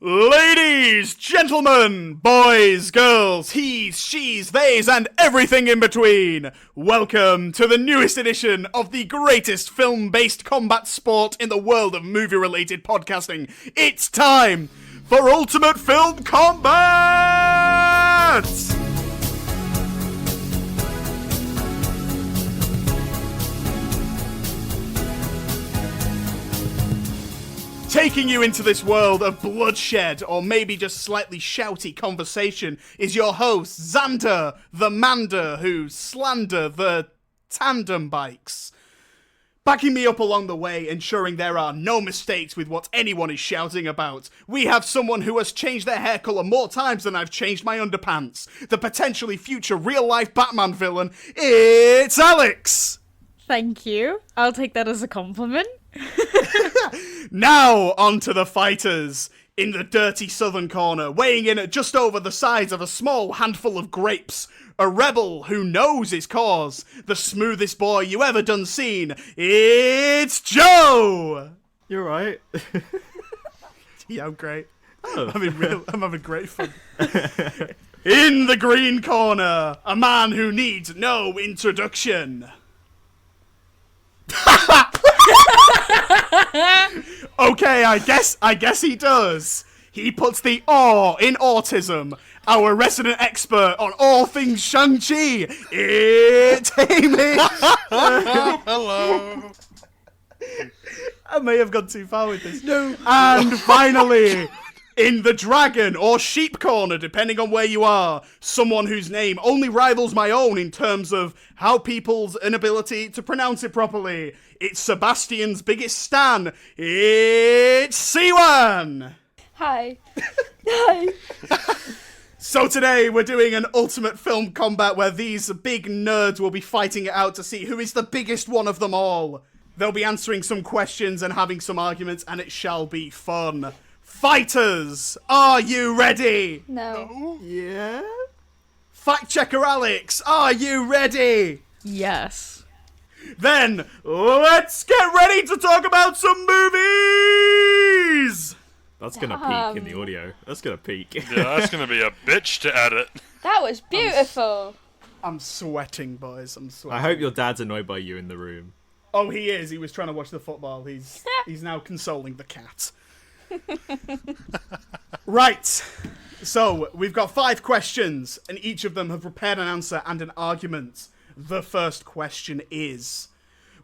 Ladies, gentlemen, boys, girls, he's, she's, theys, and everything in between, welcome to the newest edition of the greatest film-based combat sport in the world of movie-related podcasting. It's time for Ultimate Film Combat! Taking you into this world of bloodshed, or maybe just slightly shouty conversation, is your host, Xander, the Mander, who slander the tandem bikes. Backing me up along the way, ensuring there are no mistakes with what anyone is shouting about, we have someone who has changed their hair colour more times than I've changed my underpants. The potentially future real-life Batman villain, it's Alex! Thank you. I'll take that as a compliment. Now, on to the fighters. In the dirty southern corner, weighing in at just over the size of a small handful of grapes, a rebel who knows his cause, the smoothest boy you ever done seen, it's Joe! You're right. Yeah, I'm great. Oh. I'm having great fun. In the green corner, a man who needs no introduction. Okay, I guess he does. He puts the awe in autism. Our resident expert on all things Shang-Chi, it's Hamish. Hello. I may have gone too far with this. No. And finally, in the dragon or sheep corner, depending on where you are, someone whose name only rivals my own in terms of how people's inability to pronounce it properly. It's Sebastian's biggest stan. It's Siwan! Hi. Hi. So today we're doing an ultimate film combat where these big nerds will be fighting it out to see who is the biggest one of them all. They'll be answering some questions and having some arguments, and it shall be fun. Fighters, are you ready? No. Yeah? Fact checker Alex, are you ready? Yes. Then, let's get ready to talk about some movies! That's gonna peak in the audio. That's gonna peak. Yeah, that's gonna be a bitch to edit. That was beautiful. I'm sweating, boys, I'm sweating. I hope your dad's annoyed by you in the room. Oh, he is. He was trying to watch the football. He's now consoling the cat. Right. So, we've got 5 questions, and each of them have prepared an answer and an argument. The first question is,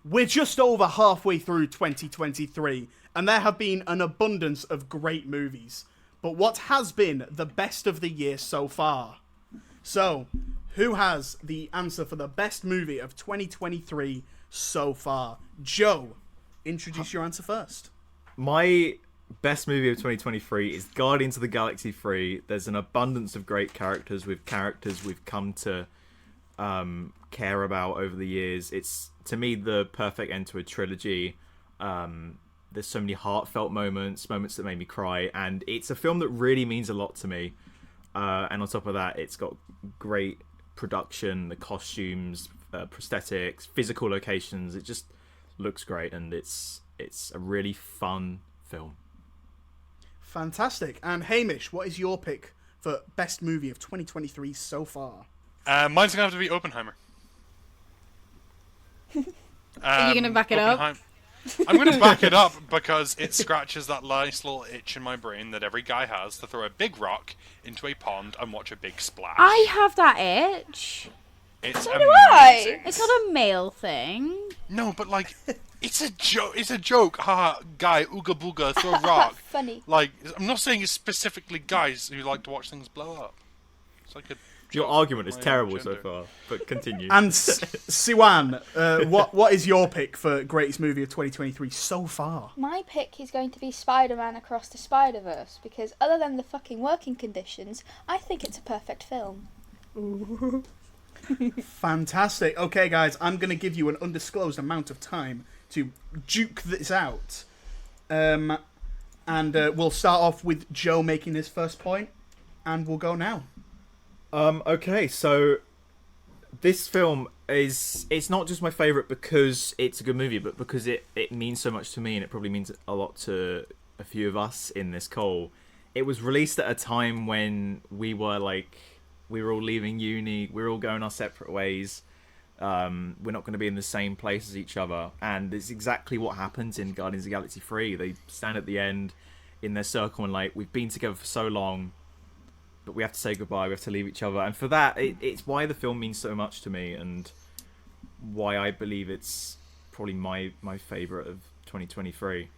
we're just over halfway through 2023, and there have been an abundance of great movies. But what has been the best of the year so far? So, who has the answer for the best movie of 2023 so far? Joe, introduce your answer first. My best movie of 2023 is Guardians of the Galaxy 3. There's an abundance of great characters with characters we've come to care about over the years. It's, to me, the perfect end to a trilogy. There's so many heartfelt moments that made me cry, and it's a film that really means a lot to me. And on top of that, it's got great production, the costumes, prosthetics, physical locations. It just looks great, and it's a really fun film. Fantastic. And Hamish, what is your pick for best movie of 2023 so far? Mine's gonna have to be Oppenheimer. Are you going to back it up? I'm going to back it up because it scratches that nice little itch in my brain that every guy has to throw a big rock into a pond and watch a big splash. I have that itch. It's So amazing. do I. It's not a male thing. No, but like, it's a joke. It's a joke. Ha, guy, ooga booga, throw a rock. Funny. Like, I'm not saying it's specifically guys who like to watch things blow up. It's like a Your joke argument is on my terrible gender. so far, but continue. And Siwan, what is your pick for greatest movie of 2023 so far? My pick is going to be Spider-Man Across the Spider-Verse because other than the fucking working conditions, I think it's a perfect film. Fantastic. Okay, guys, I'm going to give you an undisclosed amount of time to duke this out. And we'll start off with Joe making his first point, and we'll go now. Okay, so this film it's not just my favourite because it's a good movie, but because it means so much to me, and it probably means a lot to a few of us in this call. it was released at a time when we were all leaving uni, we were all going our separate ways. We're not going to be in the same place as each other, and it's exactly what happens in Guardians of the Galaxy 3. They stand at the end in their circle and we've been together for so long, but we have to say goodbye, we have to leave each other. And for that, it's why the film means so much to me, and why I believe it's probably my favourite of 2023.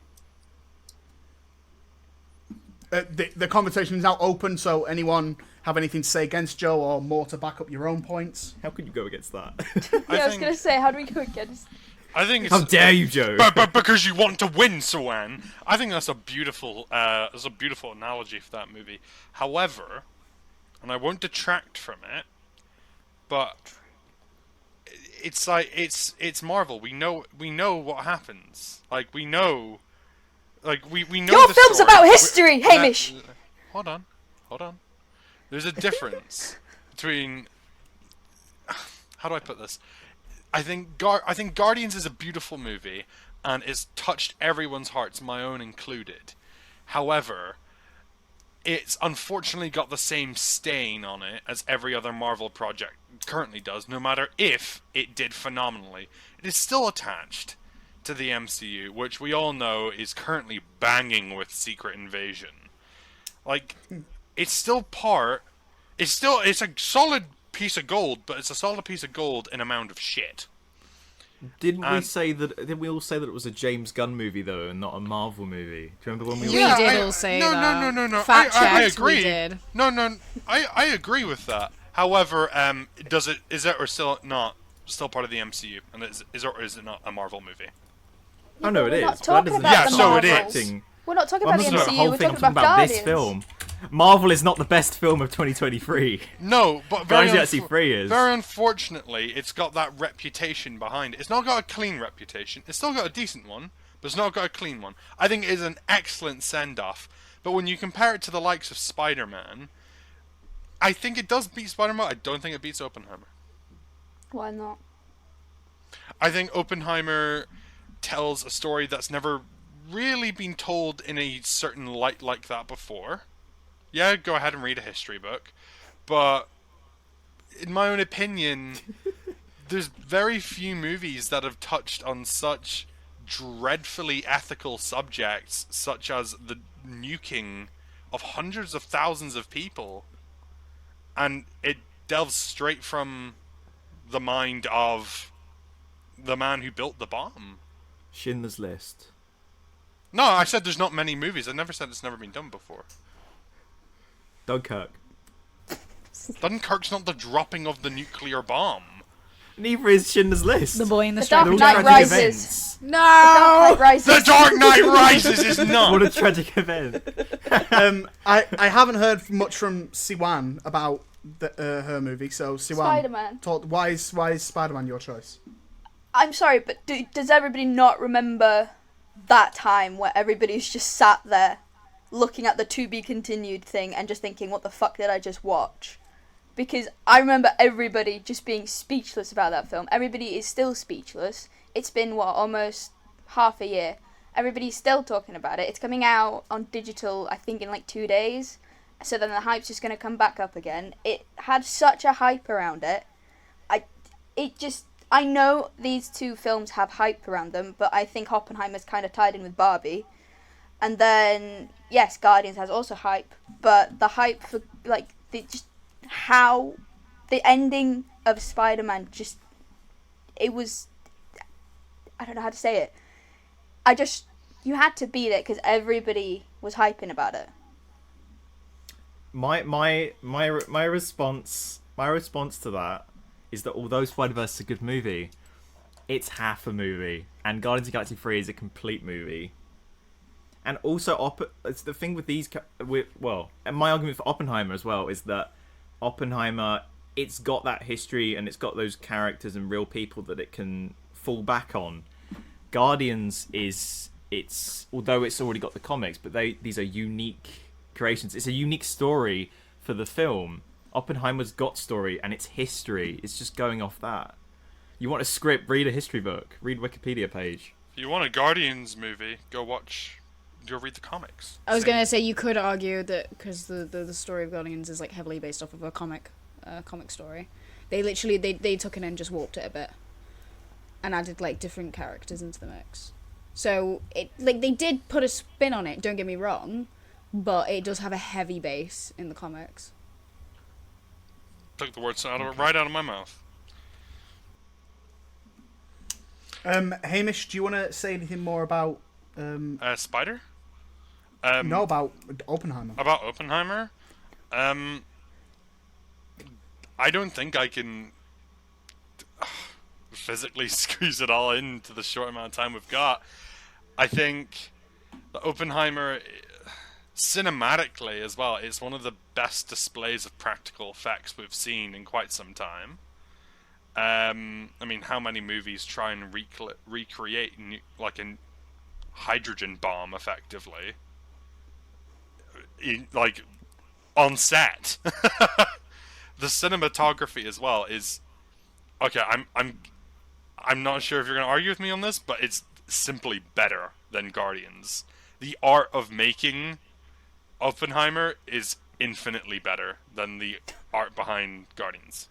The conversation is now open, so anyone have anything to say against Joe or more to back up your own points? How could you go against that? I was going to say, how do we go against... I think it's, how dare you, Joe? But because you want to win, Swan. I think that's a beautiful analogy for that movie. However, and I won't detract from it, but it's it's Marvel. We know what happens. We know. We know Your the film's story. about history, Hamish! Hold on. There's a difference between... How do I put this? I think Guardians is a beautiful movie, and it's touched everyone's hearts, my own included. However, it's unfortunately got the same stain on it as every other Marvel project currently does, no matter if it did phenomenally. It is still attached to the MCU, which we all know is currently banging with Secret Invasion. It's still part... It's a solid piece of gold, but it's a solid piece of gold in a mound of shit. Didn't we all say that it was a James Gunn movie though, and not a Marvel movie? Do you remember when we? We did all say that. No. Fact I checked, agree. we did. No. I agree with that. However, is it or still not still part of the MCU, and is it not a Marvel movie? Oh no, it We're is. not But talking that about doesn't- the so it Marvels. is. We're not talking I'm about the not talking MCU, about the whole we're thing. I'm talking talking about about Guardians. this film. Marvel is not the best film of 2023. No, but Guardians of the Galaxy 3 is. very unfortunately, it's got that reputation behind it. It's not got a clean reputation. It's still got a decent one, but it's not got a clean one. I think it is an excellent send-off. But when you compare it to the likes of Spider-Man, I think it does beat Spider-Man. I don't think it beats Oppenheimer. Why not? I think Oppenheimer tells a story that's never really been told in a certain light like that before. Yeah, go ahead and read a history book. But in my own opinion, there's very few movies that have touched on such dreadfully ethical subjects, such as the nuking of hundreds of thousands of people. And it delves straight from the mind of the man who built the bomb. Schindler's List. No, I said there's not many movies. I never said it's never been done before. Dunkirk. Dunkirk's not the dropping of the nuclear bomb. Neither is Schindler's List. The boy in the The street. Dark They're all Knight tragic Rises. events. No! Dark Knight Rises. The Dark Knight Rises is not! What a tragic event. I haven't heard much from Siwan about her movie, so Siwan, Spider-Man. why is Spider-Man your choice? I'm sorry, but does everybody not remember that time where everybody's just sat there looking at the to be continued thing and just thinking, what the fuck did I just watch? Because I remember everybody just being speechless about that film. Everybody is still speechless. It's been, almost half a year. Everybody's still talking about it. It's coming out on digital, I think, in 2 days. So then the hype's just going to come back up again. It had such a hype around it. I know these two films have hype around them, but I think Oppenheimer's kind of tied in with Barbie. And then, yes, Guardians has also hype, but the hype for, how the ending of Spider-Man it was, I don't know how to say it. You had to be there because everybody was hyping about it. My response to that is that although Spider-Verse is a good movie, it's half a movie, and Guardians of the Galaxy 3 is a complete movie. And also, it's the thing with and my argument for Oppenheimer as well is that Oppenheimer, it's got that history and it's got those characters and real people that it can fall back on. Guardians although it's already got the comics, but these are unique creations. It's a unique story for the film. Oppenheimer's got story and it's history. It's just going off that. You want a script, read a history book, read Wikipedia page. If you want a Guardians movie, go watch go read the comics. I was Same. gonna say you could argue that because the story of Guardians is like heavily based off of a comic story. They literally they took it and just warped it a bit, and added like different characters into the mix. So it like they did put a spin on it. Don't get me wrong, but it does have a heavy base in the comics. Took the words right out of my mouth. Hamish, do you want to say anything more about Spider? no, about Oppenheimer? About Oppenheimer? I don't think I can physically squeeze it all into the short amount of time we've got. I think the Oppenheimer, cinematically as well, is one of the best displays of practical effects we've seen in quite some time. I mean, how many movies try and recreate like a hydrogen bomb effectively, like on set? The cinematography as well is okay. I'm not sure if you're gonna argue with me on this, but it's simply better than Guardians. The art of making Oppenheimer is infinitely better than the art behind Guardians.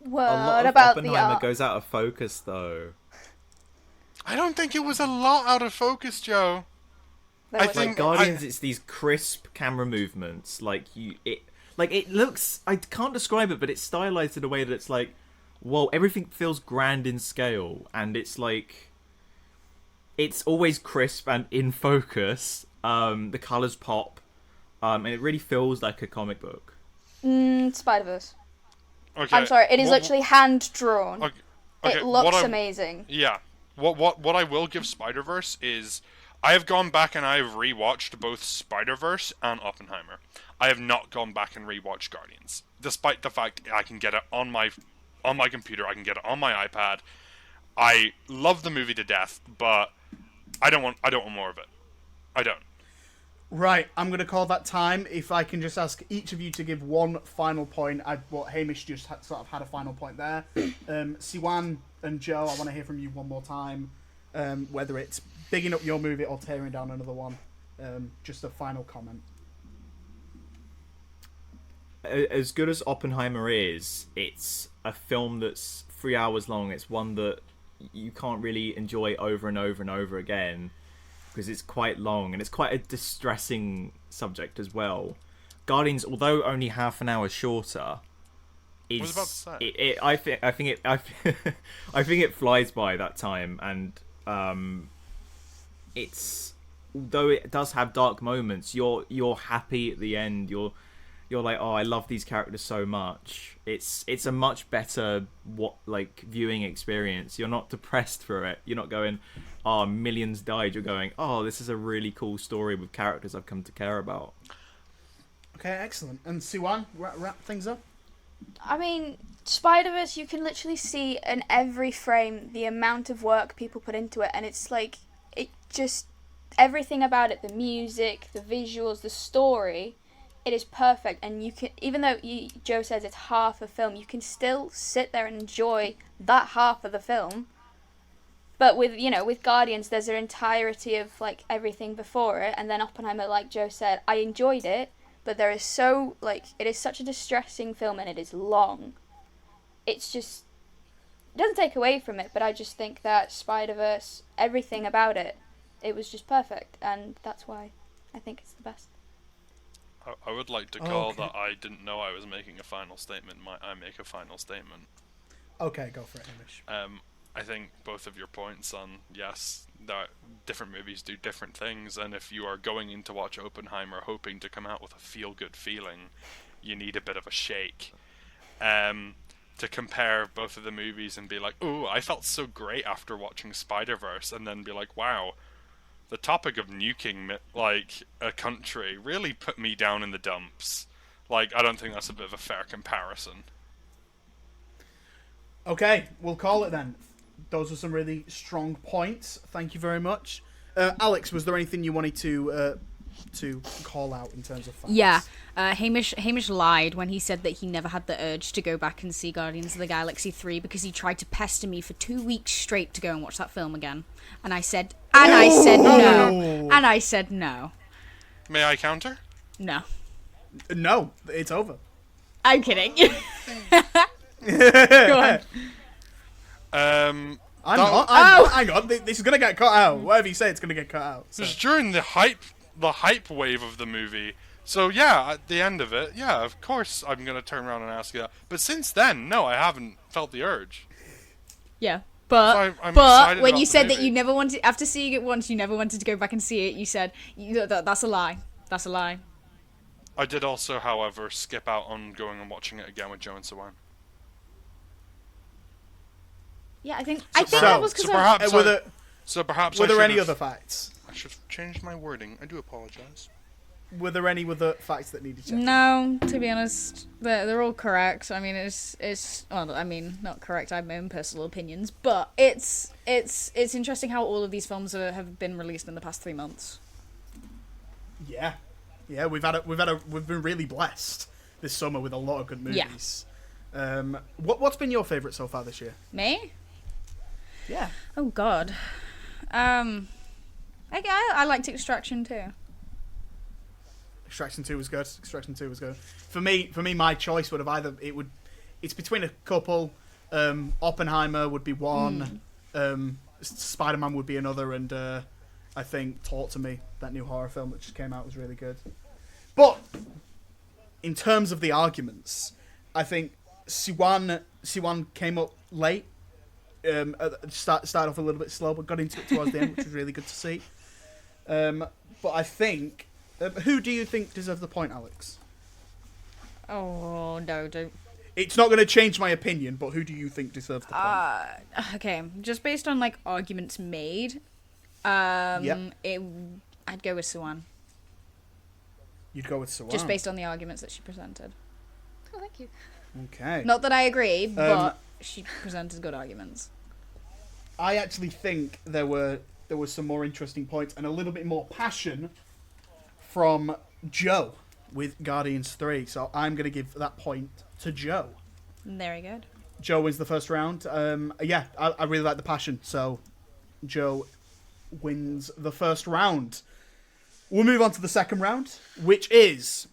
A What lot of about the Oppenheimer art? goes out of focus, though. I don't think it was a lot out of focus, Joe. There I was think a bit. Guardians, it's these crisp camera movements. It looks. I can't describe it, but it's stylized in a way that it's like, whoa, everything feels grand in scale, and it's like, it's always crisp and in focus. The colors pop, and it really feels like a comic book. Spider-Verse. Okay. I'm sorry, it is literally hand drawn. Okay, It what looks I- amazing. Yeah. What I will give Spider-Verse is I have gone back and I have rewatched both Spider-Verse and Oppenheimer. I have not gone back and rewatched Guardians, despite the fact I can get it on my computer, I can get it on my iPad. I love the movie to death, but I don't want more of it. I don't. Right, I'm going to call that time. If I can just ask each of you to give one final point. Hamish just sort of had a final point there. Siwan and Joe, I want to hear from you one more time. Whether it's bigging up your movie or tearing down another one. Just a final comment. As good as Oppenheimer is, it's a film that's 3 hours long. It's one that you can't really enjoy over and over and over again, because it's quite long and it's quite a distressing subject as well. Guardians, although only half an hour shorter, is I was about to say. I think it flies by that time, and it's, although it does have dark moments, you're happy at the end. You're like, oh, I love these characters so much. It's a much better viewing experience. You're not depressed for it. You're not going, oh, millions died. You're going, oh, this is a really cool story with characters I've come to care about. Okay, excellent. And Siwan, wrap things up. I mean, Spider-Verse, you can literally see in every frame the amount of work people put into it, and it's like, it just, everything about it, the music, the visuals, the story, it is perfect. And you can, even though Joe says it's half a film, you can still sit there and enjoy that half of the film. But with Guardians, there's an entirety of like everything before it, and then Oppenheimer, like Joe said, I enjoyed it, but there is it is such a distressing film, and it is long. It's just, it doesn't take away from it, but I just think that Spider-Verse, everything about it, it was just perfect, and that's why I think it's the best. I would like to call that I didn't know I was making a final statement. I make a final statement. Okay, go for it, Hamish. I think both of your points on, yes, that different movies do different things, and if you are going in to watch Oppenheimer hoping to come out with a feel-good feeling, you need a bit of a shake. To compare both of the movies and be like, ooh, I felt so great after watching Spider-Verse, and then be like, wow, the topic of nuking like a country really put me down in the dumps. Like, I don't think that's a bit of a fair comparison. Okay, we'll call it then. Those are some really strong points. Thank you very much. Alex, was there anything you wanted to to call out in terms of facts? Yeah, Hamish lied when he said that he never had the urge to go back and see Guardians of the Galaxy 3 because he tried to pester me for 2 weeks straight to go and watch that film again. And I said no. And I said no. May I counter? No. No, it's over. I'm kidding. Go on. I'm not. Hang on. This is gonna get cut out. Whatever you say, it's gonna get cut out. So. It was during the hype wave of the movie. So yeah, at the end of it, yeah, of course I'm gonna turn around and ask you that. But since then, no, I haven't felt the urge. Yeah. But, So I'm but excited when about you the said that movie. you never wanted, after seeing it once, you never wanted to go back and see it, you said, that's a lie. That's a lie. I did also, however, skip out on going and watching it again with Joe and Sawan. Yeah, I think So that was because were there any other facts? I should have changed my wording. I do apologize. Were there any other facts that needed checking? No, to be honest, they're all correct. I mean, it's well, I mean, not correct. I have my own personal opinions, but it's interesting how all of these films have been released in the past 3 months. Yeah, we've been really blessed this summer with a lot of good movies. Yeah. What's been your favourite so far this year? Me? Yeah. Oh God. I liked Extraction too. Extraction 2 was good. For me, my choice would have it's between a couple. Oppenheimer would be one. Spider-Man would be another, and I think Talk to Me, that new horror film that just came out, was really good. But in terms of the arguments, I think Siwan came up late. Started off a little bit slow, but got into it towards the end, which was really good to see. But I think, who do you think deserves the point, Alex? Oh no, don't. It's not going to change my opinion, but who do you think deserves the point? Okay, just based on like arguments made, I'd go with Siwan. You'd go with Siwan. Just based on the arguments that she presented. Oh, thank you. Okay. Not that I agree, but she presented good arguments. I actually think there were some more interesting points and a little bit more passion from Joe with Guardians 3. So I'm going to give that point to Joe. Very good. Joe wins the first round. I really like the passion. So Joe wins the first round. We'll move on to the second round, which is,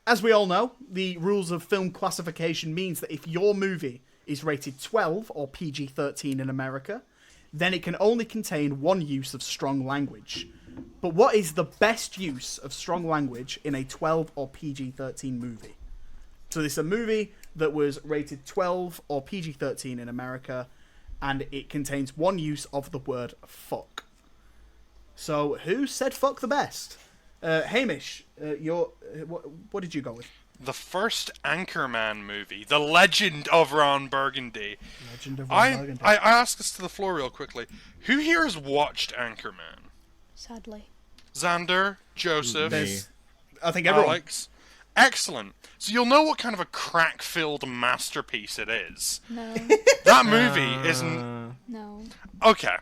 as we all know, the rules of film classification means that if your movie is rated 12 or PG-13 in America, then it can only contain one use of strong language. But what is the best use of strong language in a 12 or PG-13 movie? So this is a movie that was rated 12 or PG-13 in America, and it contains one use of the word fuck. So who said fuck the best? Hamish, what did you go with? The first Anchorman movie, The Legend of Ron Burgundy. Burgundy. I ask this to the floor real quickly. Who here has watched Anchorman? Sadly. Xander, Joseph, I think everyone. Alex. Excellent. So you'll know what kind of a crack-filled masterpiece it is. No. That movie isn't... No. Okay.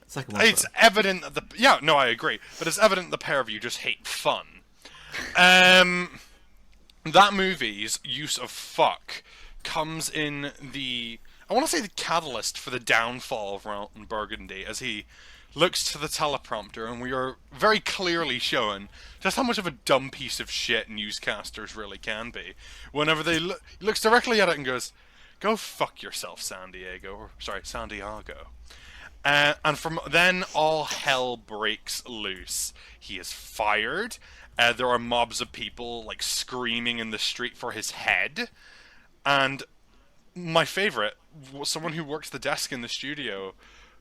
Second one. It's evident that I agree. But it's evident the pair of you just hate fun. That movie's use of fuck comes in I want to say the catalyst for the downfall of Ron Burgundy as he looks to the teleprompter, and we are very clearly shown just how much of a dumb piece of shit newscasters really can be. Whenever he looks directly at it and goes, "Go fuck yourself, Santiago." And from then, all hell breaks loose. He is fired. There are mobs of people like screaming in the street for his head. And my favorite, someone who works the desk in the studio,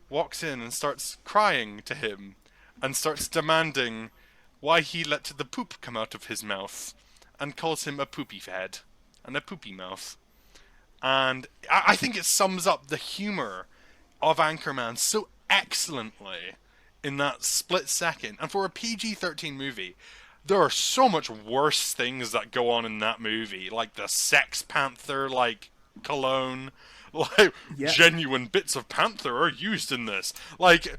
walks in and starts crying to him and starts demanding why he let the poop come out of his mouth and calls him a poopy head and a poopy mouth. And I think it sums up the humor of Anchorman so excellently in that split second. And for a PG-13 movie, there are so much worse things that go on in that movie, like the Sex Panther, like, cologne. Like, genuine bits of Panther are used in this. Like,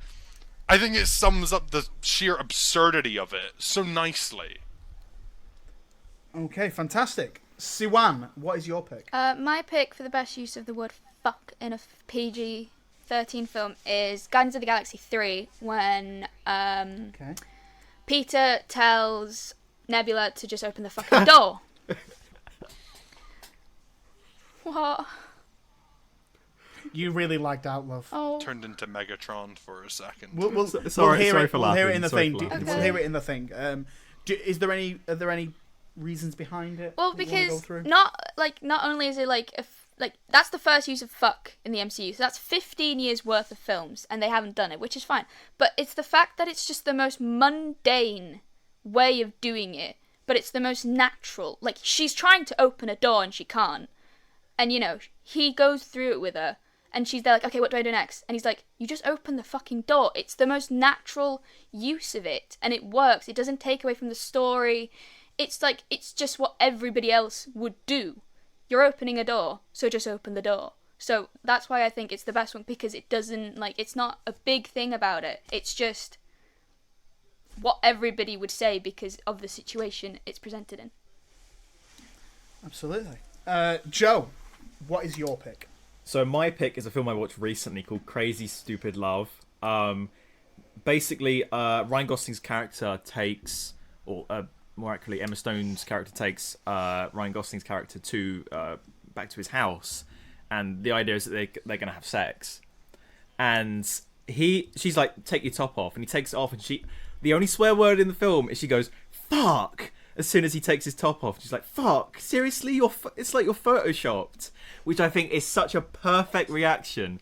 I think it sums up the sheer absurdity of it so nicely. Okay, fantastic. Siwan, what is your pick? My pick for the best use of the word fuck in a PG-13 film is Guardians of the Galaxy 3, when Okay. Peter tells Nebula to just open the fucking door. What? You really liked Outlove. Oh. Turned into Megatron for a second. We'll Sorry hear it. for We'll hear it laughing, in the sorry thing. for laughing. We'll hear it in the thing. Are there any reasons behind it? Well, that you wanna go because through? not only is it like that's the first use of fuck in the MCU, so that's 15 years worth of films, and they haven't done it, which is fine. But it's the fact that it's just the most mundane way of doing it, but it's the most natural. Like, she's trying to open a door and she can't, and he goes through it with her, and she's there like, okay, what do I do next? And he's like, you just open the fucking door. It's the most natural use of it, and it works. It doesn't take away from the story. It's like, it's just what everybody else would do. You're opening a door, so just open the door. So that's why I think it's the best one, because it doesn't, it's not a big thing about it. It's just what everybody would say because of the situation it's presented in. Absolutely. Joe, what is your pick? So my pick is a film I watched recently called Crazy Stupid Love. Basically, Ryan Gosling's character takes, or more accurately, Emma Stone's character takes Ryan Gosling's character to back to his house, and the idea is that they're gonna have sex, and she's like, take your top off, and he takes it off, and the only swear word in the film is she goes fuck as soon as he takes his top off. She's like, fuck, seriously, it's like you're photoshopped, which I think is such a perfect reaction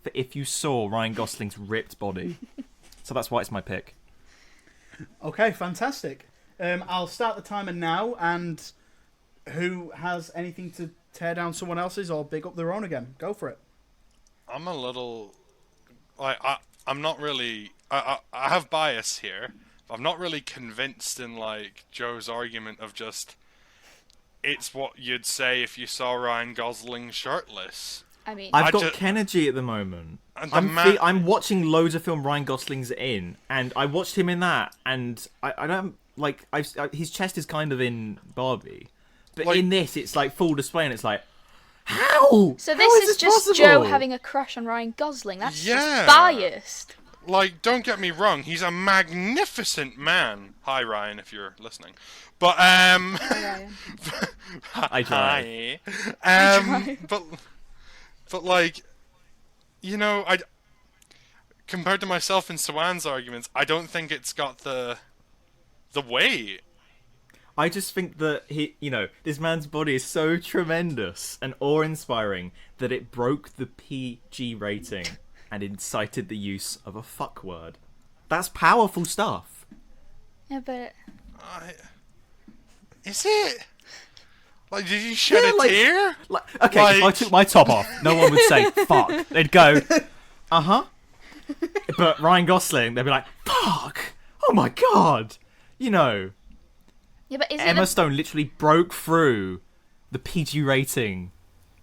for if you saw Ryan Gosling's ripped body. So that's why it's my pick. Okay, fantastic. I'll start the timer now, and who has anything to tear down someone else's or big up their own again? Go for it. I'm a little... I'm not really... I have bias here. I'm not really convinced in, Joe's argument of just... It's what you'd say if you saw Ryan Gosling shirtless. I mean, I've got Kennedy at the moment. I'm watching loads of film Ryan Gosling's in, and I watched him in that, and I don't... his chest is kind of in Barbie, but in this it's full display, and it's like, how? So How this is just possible? Joe having a crush on Ryan Gosling. That's just biased. Don't get me wrong, he's a magnificent man. Hi, Ryan, if you're listening. But, Hi, Ryan. I try. Hi. But compared to myself and Sawan's arguments, I don't think it's got the weight. I just think that this man's body is so tremendous and awe-inspiring that it broke the PG rating and incited the use of a fuck word. That's powerful stuff. Yeah, but Is it? Did you shed a tear? Okay, if I took my top off, no one would say fuck. They'd go, uh-huh. But Ryan Gosling, they'd be like, fuck! Oh my god! Yeah, but Emma Stone literally broke through the PG rating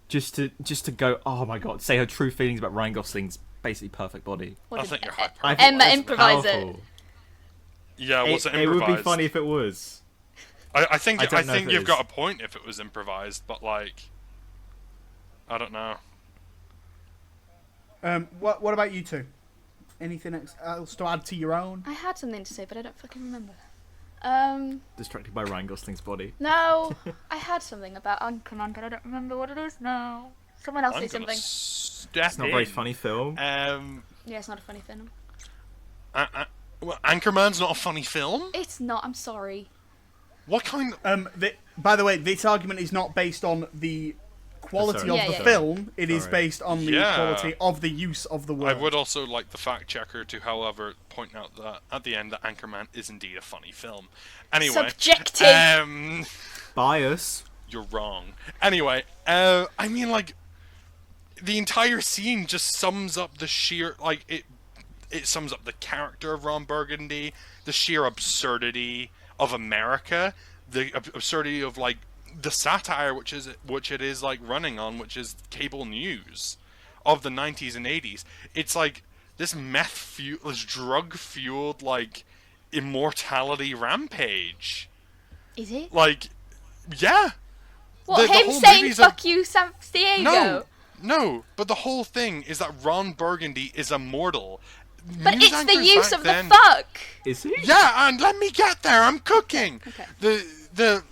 just to go, oh my god, say her true feelings about Ryan Gosling's basically perfect body. I think you're hyper. Emma improvise it. Yeah, was it It improvised? would be funny if it was. I think don't know if it you've is. got a point if it was improvised, but I don't know. What about you two? Anything else to add to your own? I had something to say, but I don't fucking remember. Distracted by Ryan Gosling's body. No, I had something about Anchorman, but I don't remember what it is now. Someone else say something. It's not a very funny film. Yeah, it's not a funny film. Anchorman's not a funny film? It's not. I'm sorry. What kind? By the way, this argument is not based on the quality of the film. It is based on the quality of the use of the word. I would also like the fact checker to, however, point out that at the end that Anchorman is indeed a funny film. Anyway, subjective. Bias. You're wrong. Anyway, the entire scene just sums up the sheer it sums up the character of Ron Burgundy, the sheer absurdity of America, the absurdity of the satire which it is running on, which is cable news of the 90s and 80s. It's this this drug-fueled, like, immortality rampage. Is it? Like, yeah. What, the him whole saying movie's "fuck you, San Diego"? No, but the whole thing is that Ron Burgundy is immortal. But News it's the anchors use back of then- the fuck. Is he? Yeah, and let me get there. I'm cooking. Okay. The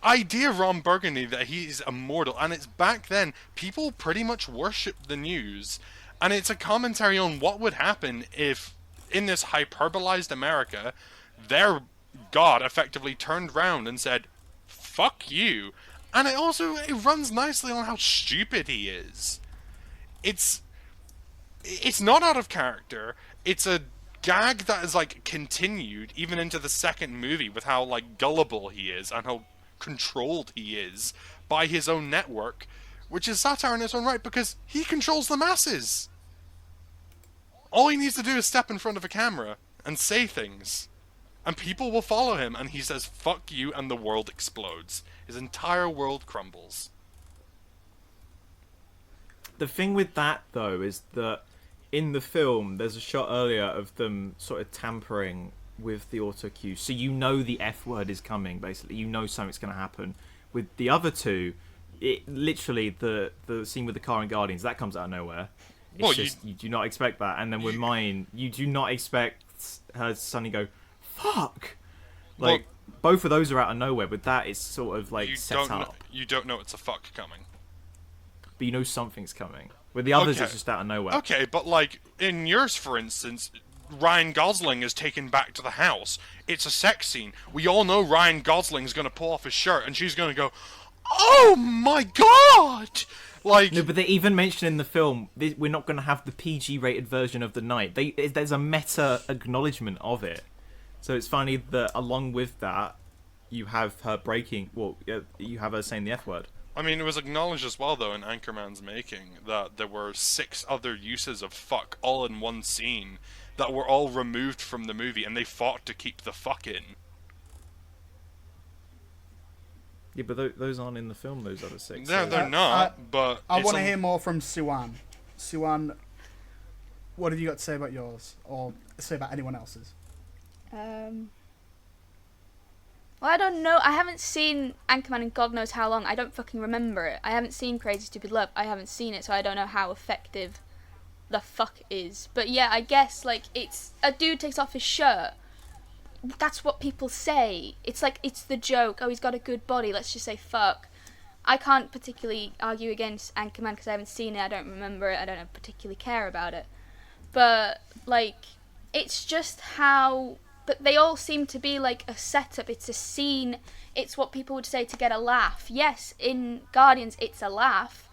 idea of Ron Burgundy that he's immortal, and it's back then people pretty much worshipped the news, and it's a commentary on what would happen if, in this hyperbolized America, their god effectively turned round and said, "Fuck you," and it runs nicely on how stupid he is. It's not out of character. It's a gag that is, like, continued even into the second movie with how, like, gullible he is and how controlled he is by his own network, which is satire in its own right because he controls the masses. All he needs to do is step in front of a camera and say things, and people will follow him, and he says "fuck you" and the world explodes. His entire world crumbles. The thing with that, though, is that in the film, there's a shot earlier of them sort of tampering with the auto cue, so you know the F word is coming. Basically, you know something's going to happen. With the other two, it literally the scene with the car and Guardians that comes out of nowhere. It's Well, just you do not expect that, and then with mine, you do not expect her suddenly go fuck. Like both of those are out of nowhere. With that, it's sort of like set up. You don't know it's a fuck coming. But you know something's coming. With the others, Okay. it's just out of nowhere. Okay, but like in yours, for instance, Ryan Gosling is taken back to the house. It's a sex scene. We all know Ryan Gosling's gonna pull off his shirt, and she's gonna go, "Oh my god!" Like, No, but they even mention in the film we're not going to have the PG-rated version of the night. There's a meta acknowledgement of it. So it's funny that along with that, you have her breaking. Well, you have her saying the F word. I mean, it was acknowledged as well, though, in Anchorman's making, that there were 6 other uses of fuck all in one scene that were all removed from the movie, and they fought to keep the fuck in. Yeah, but those aren't in the film. Those other 6. No, so- they're not, but... I it's want to on- hear more from Siwan. Siwan, what have you got to say about yours, or say about anyone else's? Well, I don't know. I haven't seen Anchorman in God knows how long. I don't fucking remember it. I haven't seen Crazy Stupid Love. I haven't seen it, so I don't know how effective the fuck is. But yeah, I guess, like, it's a dude takes off his shirt. That's what people say. It's like, it's the joke. Oh, he's got a good body. Let's just say fuck. I can't particularly argue against Anchorman because I haven't seen it. I don't remember it. I don't particularly care about it. But, like, it's just how... But they all seem to be like a setup. It's a scene. It's what people would say to get a laugh. Yes, in Guardians, it's a laugh.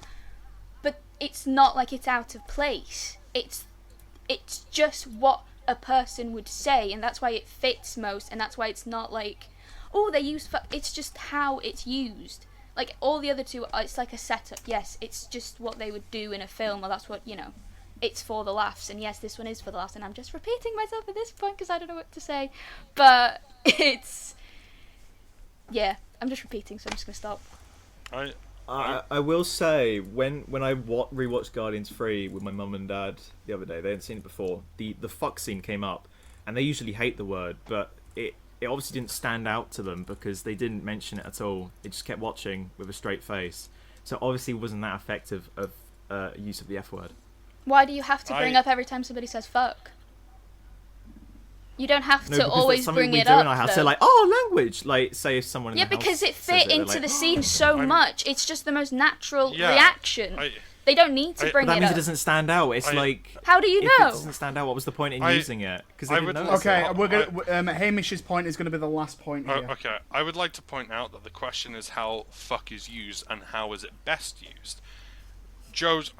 But it's not like it's out of place. It's just what a person would say. And that's why it fits most. And that's why it's not like, oh, they use... It's just how it's used. Like, all the other two, it's like a setup. Yes, it's just what they would do in a film. Or that's what, you know... It's for the laughs, and yes, this one is for the laughs, and I'm just repeating myself at this point because I don't know what to say, but it's... Yeah, I'm just repeating, so I'm just going to stop. I will say, when I rewatched Guardians 3 with my mum and dad the other day, they hadn't seen it before, the fuck scene came up, and they usually hate the word, but it obviously didn't stand out to them because they didn't mention it at all. They just kept watching with a straight face, so obviously it wasn't that effective of use of the F word. Why do you have to bring up every time somebody says fuck? You don't have to always bring it up. In our house. They're like, oh, language. Like, say if someone in yeah, the house because it says fit into like, the scene so much. It's just the most natural reaction. They don't need to bring that it means up. it doesn't stand out. It's like, how do you if know? it doesn't stand out, what was the point in using it? Because they didn't know. Okay, we're gonna. Hamish's point is going to be the last point here. Okay, I would like to point out that the question is how fuck is used and how is it best used. Joe's,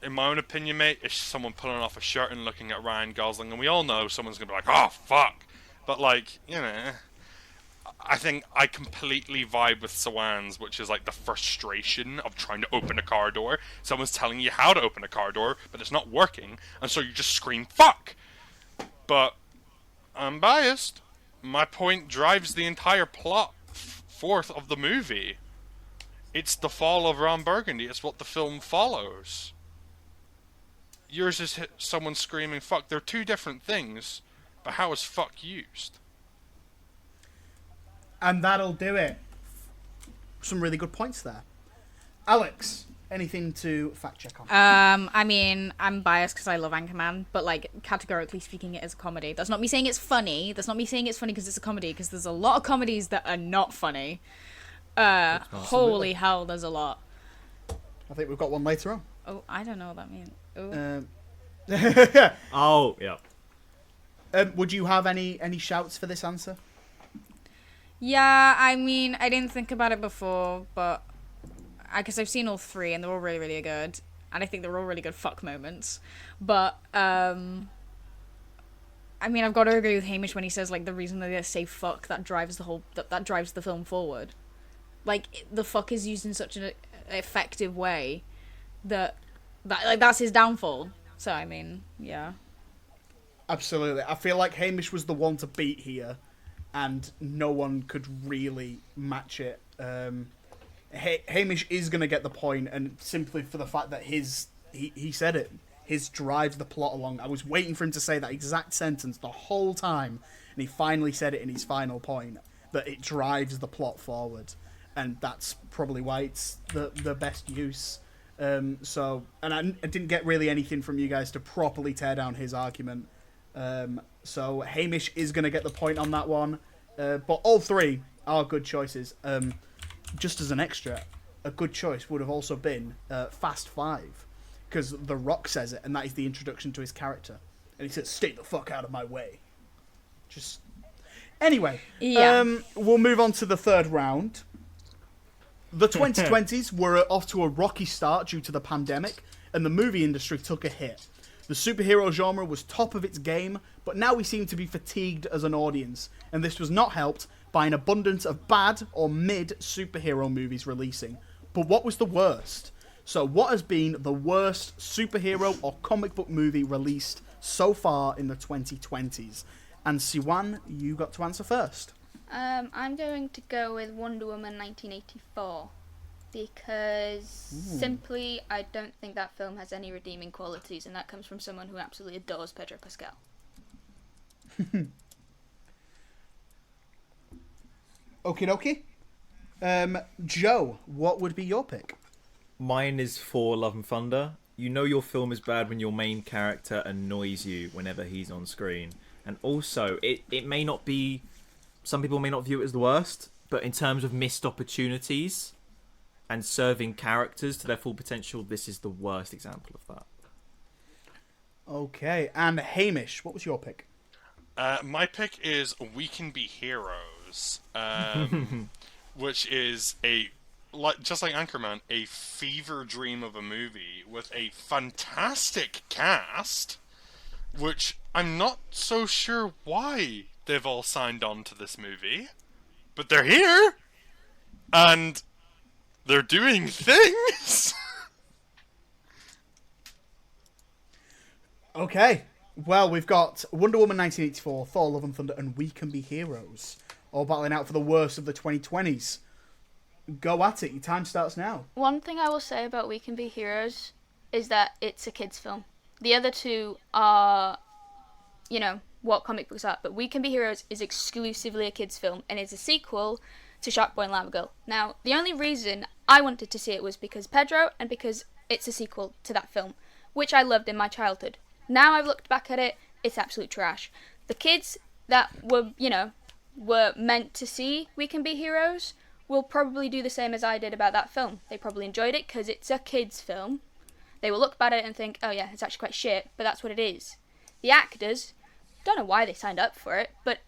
in my own opinion, mate, it's someone pulling off a shirt and looking at Ryan Gosling, and we all know someone's gonna be like, "Oh fuck," but like, you know, I think I completely vibe with Sawan's, which is like the frustration of trying to open a car door. Someone's telling you how to open a car door, but it's not working, and so you just scream "fuck." But I'm biased. My point drives the entire plot forth of the movie. It's the fall of Ron Burgundy. It's what the film follows. Yours is someone screaming fuck. They're two different things, but how is fuck used? And that'll do it. Some really good points there. Alex, anything to fact check on? I mean, I'm biased because I love Anchorman, but like categorically speaking, it is a comedy. That's not me saying it's funny. That's not me saying it's funny because it's a comedy. Because there's a lot of comedies that are not funny. Holy hell, there's a lot. I think we've got one later on. Oh, I don't know what that means. Oh, yeah. Would you have any shouts for this answer? Yeah, I mean, I didn't think about it before, but because I've seen all three and they're all really, really good, and I think they're all really good fuck moments. But I mean, I've got to agree with Hamish when he says like the reason that they say fuck that drives the whole that drives the film forward. Like the fuck is used in such an effective way that that's his downfall. So I mean, yeah. Absolutely. I feel like Hamish was the one to beat here, and no one could really match it. Hamish is going to get the point, and simply for the fact that he said it. His drives the plot along. I was waiting for him to say that exact sentence the whole time, and he finally said it in his final point, that it drives the plot forward. And that's probably why it's the best use. And I didn't get really anything from you guys to properly tear down his argument. So Hamish is going to get the point on that one. But all three are good choices. Just as an extra, a good choice would have also been Fast Five. Because The Rock says it, and that is the introduction to his character. And he says, "Stay the fuck out of my way." Just... Anyway, Yeah. We'll move on to the third round. The 2020s were off to a rocky start due to the pandemic, and the movie industry took a hit. The superhero genre was top of its game, but now we seem to be fatigued as an audience, and this was not helped by an abundance of bad or mid superhero movies releasing. But what was the worst? So what has been the worst superhero or comic book movie released so far in the 2020s? And Siwan, you got to answer first. I'm going to go with Wonder Woman 1984 because simply I don't think that film has any redeeming qualities, and that comes from someone who absolutely adores Pedro Pascal. Okie dokie. Joe, what would be your pick? Mine is for Love and Thunder. You know your film is bad when your main character annoys you whenever he's on screen. And also, it may not be... Some people may not view it as the worst, but in terms of missed opportunities and serving characters to their full potential, this is the worst example of that. Okay, and Hamish, what was your pick? My pick is We Can Be Heroes, which is just like Anchorman, a fever dream of a movie with a fantastic cast, which I'm not so sure why they've all signed on to this movie, but they're here, and they're doing things. Okay, well, we've got Wonder Woman 1984, Thor, Love and Thunder, and We Can Be Heroes, all battling out for the worst of the 2020s. Go at it, your time starts now. One thing I will say about We Can Be Heroes is that it's a kids' film. The other two are, you know, what comic books are, but We Can Be Heroes is exclusively a kids' film, and it's a sequel to Shark Boy and Lava Girl. Now, the only reason I wanted to see it was because Pedro, and because it's a sequel to that film, which I loved in my childhood. Now I've looked back at it, it's absolute trash. The kids that were meant to see We Can Be Heroes will probably do the same as I did about that film. They probably enjoyed it because it's a kids' film. They will look back at it and think, oh yeah, it's actually quite shit, but that's what it is. The actors, don't know why they signed up for it, but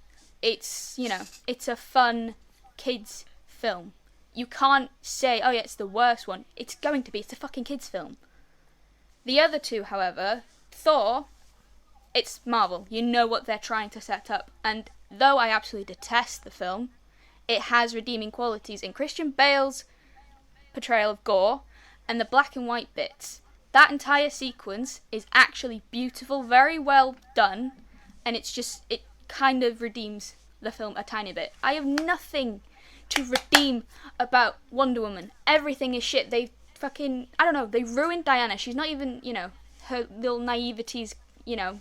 it's, you know, it's a fun kids' film. You can't say, oh yeah, it's the worst one. It's a fucking kids' film. The other two, however, Thor, it's Marvel. You know what they're trying to set up. And though I absolutely detest the film, it has redeeming qualities in Christian Bale's portrayal of Gore and the black and white bits. That entire sequence is actually beautiful, very well done, and it kind of redeems the film a tiny bit. I have nothing to redeem about Wonder Woman. Everything is shit. They fucking, I don't know, they ruined Diana. She's not even, you know, her little naivety's,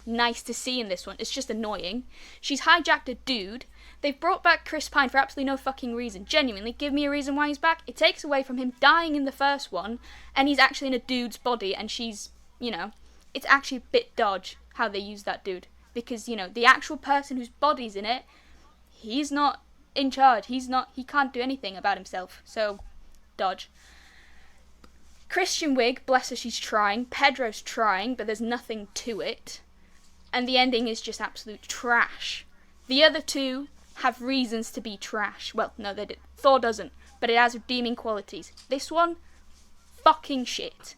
nice to see in this one. It's just annoying. She's hijacked a dude. They've brought back Chris Pine for absolutely no fucking reason. Genuinely, give me a reason why he's back. It takes away from him dying in the first one, and he's actually in a dude's body, and she's, it's actually a bit dodge how they use that dude. Because, the actual person whose body's in it, he's not in charge. He can't do anything about himself. So, dodge. Christian Wig, bless her, she's trying. Pedro's trying, but there's nothing to it. And the ending is just absolute trash. The other two have reasons to be trash. Well, no, they did. Thor doesn't, but it has redeeming qualities. This one, fucking shit.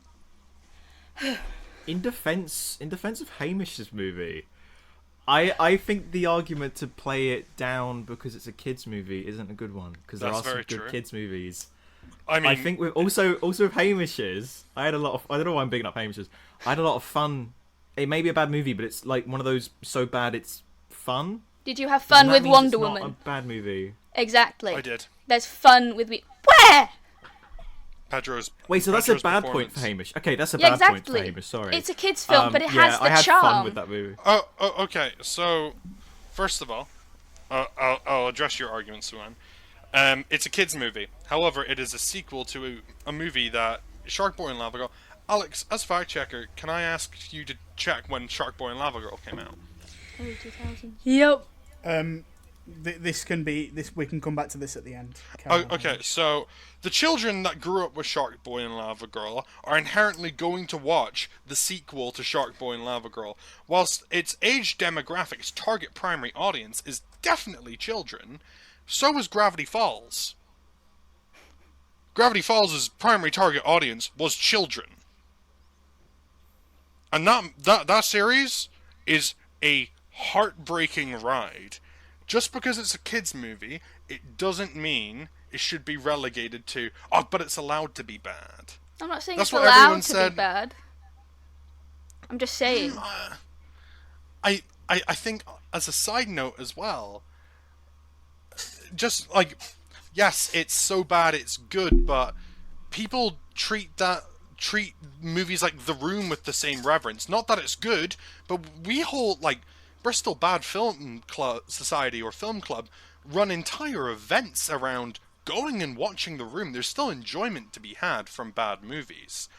In defense of Hamish's movie, I think the argument to play it down because it's a kids movie isn't a good one, because there are some good kids movies. I think with also with Hamish's, I don't know why I'm bigging up Hamish's. I had a lot of fun. It may be a bad movie, but it's like one of those so bad it's fun. Did you have fun with Wonder it's Woman? Not a bad movie. Exactly. I did. There's fun with Where? Pedro's. Wait, so that's a bad point for Hamish. Okay, that's a bad point for Hamish. Sorry. It's a kids' film, but it has the I had charm. fun with that movie. Oh, okay. So, first of all, I'll address your argument, Suan. It's a kids' movie. However, it is a sequel to a movie that Shark Boy and Lava Girl. Alex, as fact checker, can I ask you to check when Shark Boy and Lava Girl came out? Early 2000s. Yep. We can come back to this at the end. Okay, so the children that grew up with Shark Boy and Lava Girl are inherently going to watch the sequel to Shark Boy and Lava Girl. Whilst its age demographics target primary audience is definitely children, so is Gravity Falls. Gravity Falls' primary target audience was children. And that series is a heartbreaking ride. Just because it's a kids' movie, it doesn't mean it should be relegated to, but it's allowed to be bad. I'm not saying That's it's what allowed everyone to said. be bad. I'm just saying. I think, as a side note as well, just like, yes, it's so bad it's good, but people treat movies like The Room with the same reverence. Not that it's good, but we hold, like, Bristol Bad Film Club Society or Film Club run entire events around going and watching The Room. There's still enjoyment to be had from bad movies.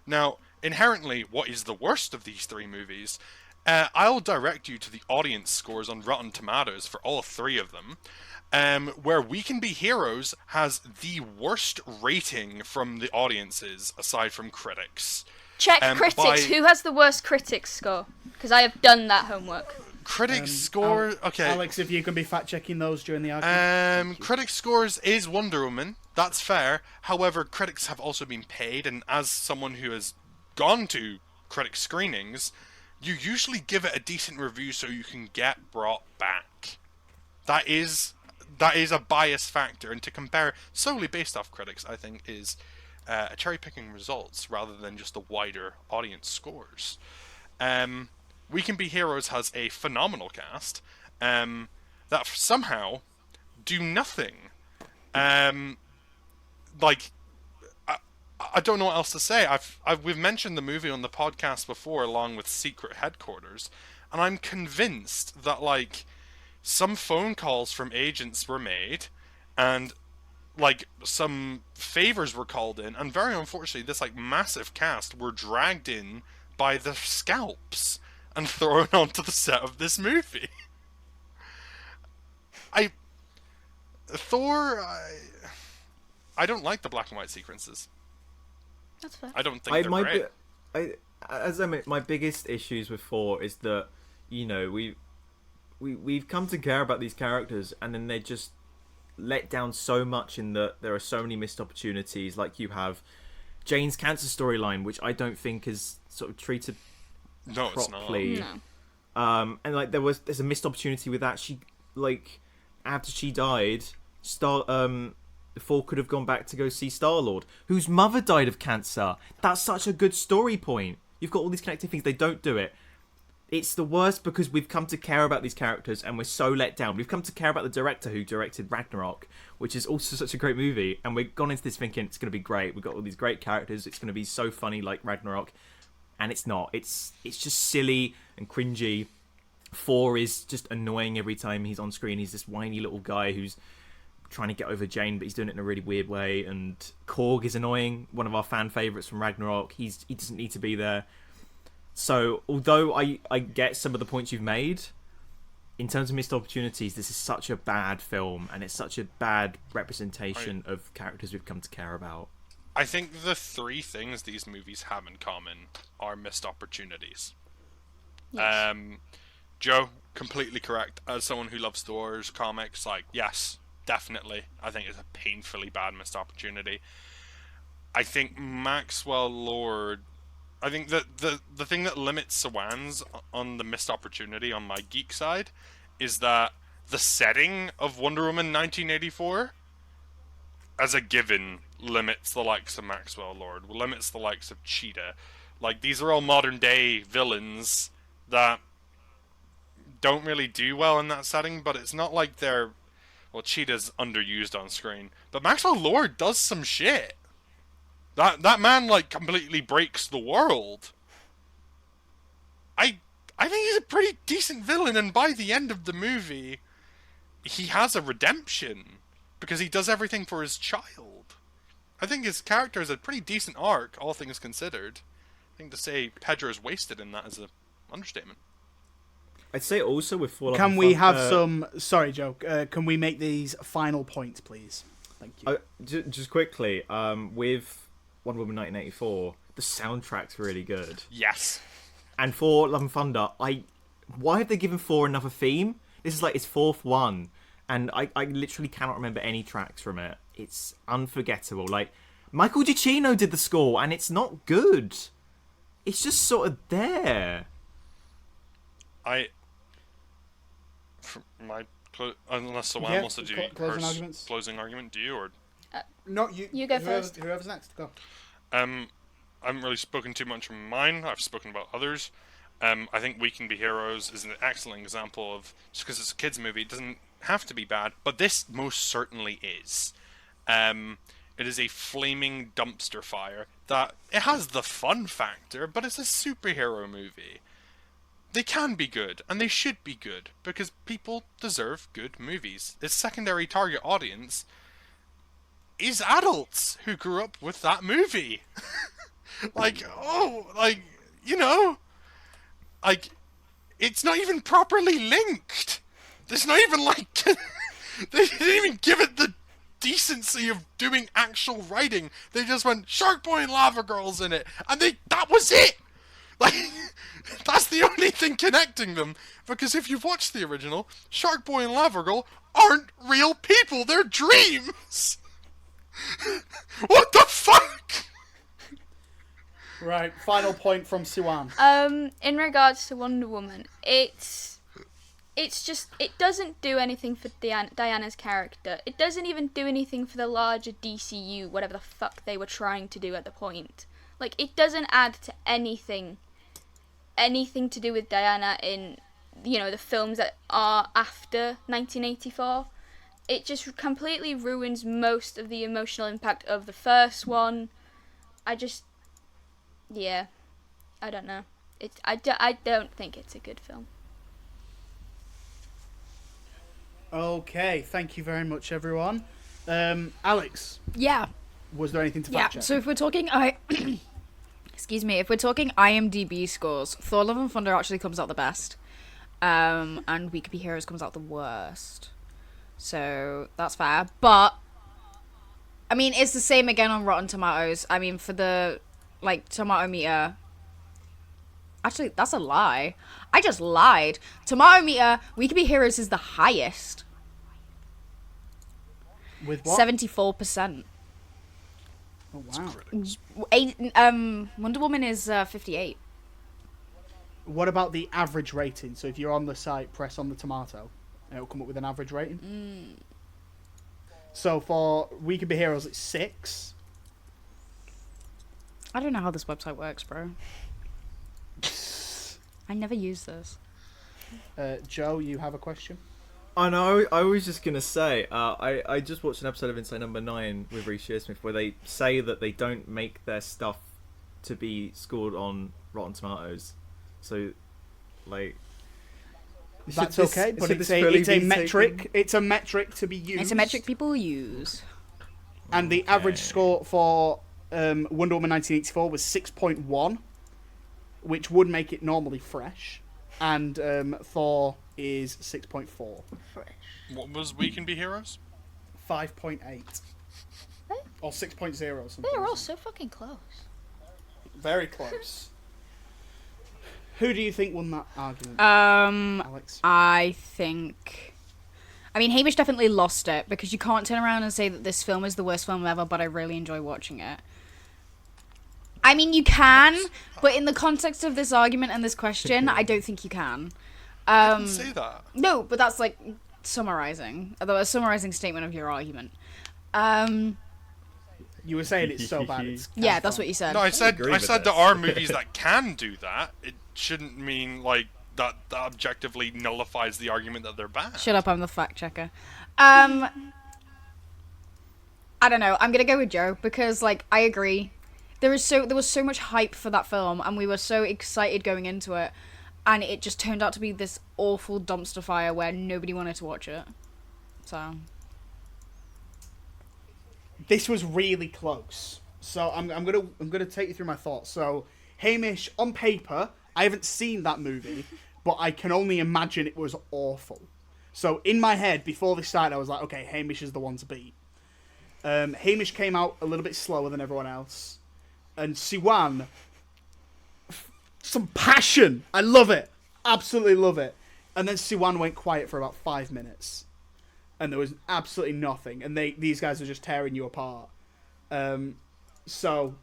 Now, inherently, what is the worst of these three movies? I'll direct you to the audience scores on Rotten Tomatoes for all three of them, where We Can Be Heroes has the worst rating from the audiences, aside from critics. Check critics. Who has the worst critics score? Because I have done that homework. Critics score. Okay, Alex, if you can be fact checking those during the argument. Critics scores is Wonder Woman. That's fair. However, critics have also been paid, and as someone who has gone to critic screenings, you usually give it a decent review so you can get brought back. That is a bias factor, and to compare solely based off critics, I think is a cherry picking results rather than just the wider audience scores. We Can Be Heroes has a phenomenal cast that somehow do nothing. Like, I don't know what else to say. We've mentioned the movie on the podcast before, along with Secret Headquarters, and I'm convinced that, like, some phone calls from agents were made, and, like, some favors were called in, and very unfortunately, this, like, massive cast were dragged in by the scalps and thrown onto the set of this movie. I don't like the black and white sequences. That's fair. I don't think they're great. My biggest issues with Thor is that, we've come to care about these characters, and then they just let down so much in that there are so many missed opportunities. Like, you have Jane's cancer storyline, which I don't think is sort of treated properly. No. And like there's a missed opportunity with that. She, like, after she died, Thor could have gone back to go see Star-Lord, whose mother died of cancer. That's such a good story point. You've got all these connected things. They don't do it. It's the worst because we've come to care about these characters and we're so let down. We've come to care about the director who directed Ragnarok, which is also such a great movie, and we've gone into this thinking it's going to be great. We've got all these great characters. It's going to be so funny like Ragnarok. and it's not. It's just silly and cringy. 4 is just annoying every time he's on screen. He's this whiny little guy who's trying to get over Jane, but he's doing it in a really weird way. And Korg is annoying, one of our fan favourites from Ragnarok. He doesn't need to be there. So, although I get some of the points you've made, in terms of missed opportunities, this is such a bad film, and it's such a bad representation of characters we've come to care about. I think the 3 things these movies have in common are missed opportunities. Yes. Joe, completely correct. As someone who loves Thor's comics, like, yes, definitely. I think it's a painfully bad missed opportunity. I think Maxwell Lord... I think that the thing that limits Sawan's on the missed opportunity on my geek side is that the setting of Wonder Woman 1984, as a given, limits the likes of Maxwell Lord, limits the likes of Cheetah. Like, these are all modern day villains that don't really do well in that setting, but it's not like they're... Well, Cheetah's underused on screen, but Maxwell Lord does some shit. That man, like, completely breaks the world. I think he's a pretty decent villain, and by the end of the movie, he has a redemption, because he does everything for his child. I think his character is a pretty decent arc, all things considered. I think to say Pedro's wasted in that is an understatement. I'd say also with Fall Out Can and we Fun- have some... Sorry, Joe. Can we make these final points, please? Thank you. just quickly, with Wonder Woman 1984, the soundtrack's really good. Yes. And for Love and Thunder, why have they given 4 another theme? This is like its 4th one, and I literally cannot remember any tracks from it. It's unforgettable. Like, Michael Giacchino did the score, and it's not good. It's just sort of there. Unless someone wants to do closing arguments. Closing argument, do you, or... No, you. You go first. Whoever's next, go. I haven't really spoken too much from mine. I've spoken about others. I think We Can Be Heroes is an excellent example of, just because it's a kids' movie, it doesn't have to be bad, but this most certainly is. It is a flaming dumpster fire that it has the fun factor, but it's a superhero movie. They can be good, and they should be good, because people deserve good movies. Its secondary target audience is adults who grew up with that movie. It's not even properly linked. There's not even, they didn't even give it the decency of doing actual writing. They just went, Shark Boy and Lava Girl's in it, and that was it! That's the only thing connecting them, because if you've watched the original, Shark Boy and Lava Girl aren't real people, they're dreams! What the fuck? Right, final point from Siwan. In regards to Wonder Woman, it's just, it doesn't do anything for Diana's character. It doesn't even do anything for the larger DCU, whatever the fuck they were trying to do at the point. Like, it doesn't add to anything to do with Diana in, the films that are after 1984. It just completely ruins most of the emotional impact of the first one. I don't know. I don't think it's a good film. Okay, thank you very much, everyone. Alex, Yeah. was there anything to Yeah. fact check? So if we're talking, excuse me, if we're talking IMDb scores, Thor: Love and Thunder actually comes out the best, and We Could Be Heroes comes out the worst. So that's fair, but I mean it's the same again on Rotten Tomatoes. I mean for the tomato meter. Actually, that's a lie. I just lied. Tomato meter, We Could Be Heroes is the highest. With what? 74%. Oh, wow. Wonder Woman is 58. What about the average rating? So if you're on the site, press on the tomato, and it'll come up with an average rating. So for We Could Be Heroes, it's 6. I don't know how this website works, bro. I never use this. Joe, you have a question? I know. I was just gonna say. I just watched an episode of Inside Number 9 with Reece Shearsmith where they say that they don't make their stuff to be scored on Rotten Tomatoes. So, like, That's okay, but it's a metric. It's a metric to be used. It's a metric people use. And the average score for Wonder Woman 1984 was 6.1, which would make it normally fresh. And Thor is 6.4. Fresh. What was We Can Be Heroes? 5.8. Or 6.0 or something. They were all so fucking close. Very close. Who do you think won that argument, Alex? I think... I mean, Hamish definitely lost it, because you can't turn around and say that this film is the worst film ever, but I really enjoy watching it. I mean, you can, but in the context of this argument and this question, I don't think you can. I didn't say that. No, but that's, like, summarising. Although a summarising statement of your argument. You were saying it's so bad. It's Yeah, that's what you said. No, I said agree with there this. are movies that can do that. It shouldn't mean like that objectively nullifies the argument that they're bad. Shut up, I'm the fact checker. I don't know. I'm gonna go with Joe because, like, I agree. There was so much hype for that film, and we were so excited going into it, and it just turned out to be this awful dumpster fire where nobody wanted to watch it. So This was really close. So I'm gonna take you through my thoughts. So Hamish, on paper, I haven't seen that movie, but I can only imagine it was awful. So in my head, before this started, I was like, okay, Hamish is the one to beat. Hamish came out a little bit slower than everyone else, and Siwan, some passion. I love it, absolutely love it. And then Siwan went quiet for about 5 minutes. And there was absolutely nothing, and these guys are just tearing you apart. So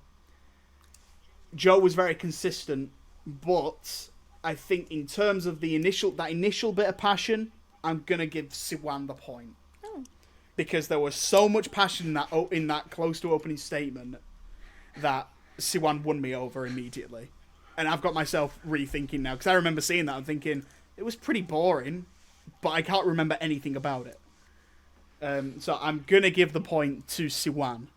Joe was very consistent, but I think in terms of that initial bit of passion, I'm gonna give Siwan the point because there was so much passion in that close to opening statement that Siwan won me over immediately, and I've got myself rethinking now because I remember seeing that and thinking it was pretty boring, but I can't remember anything about it. So I'm going to give the point to Siwan,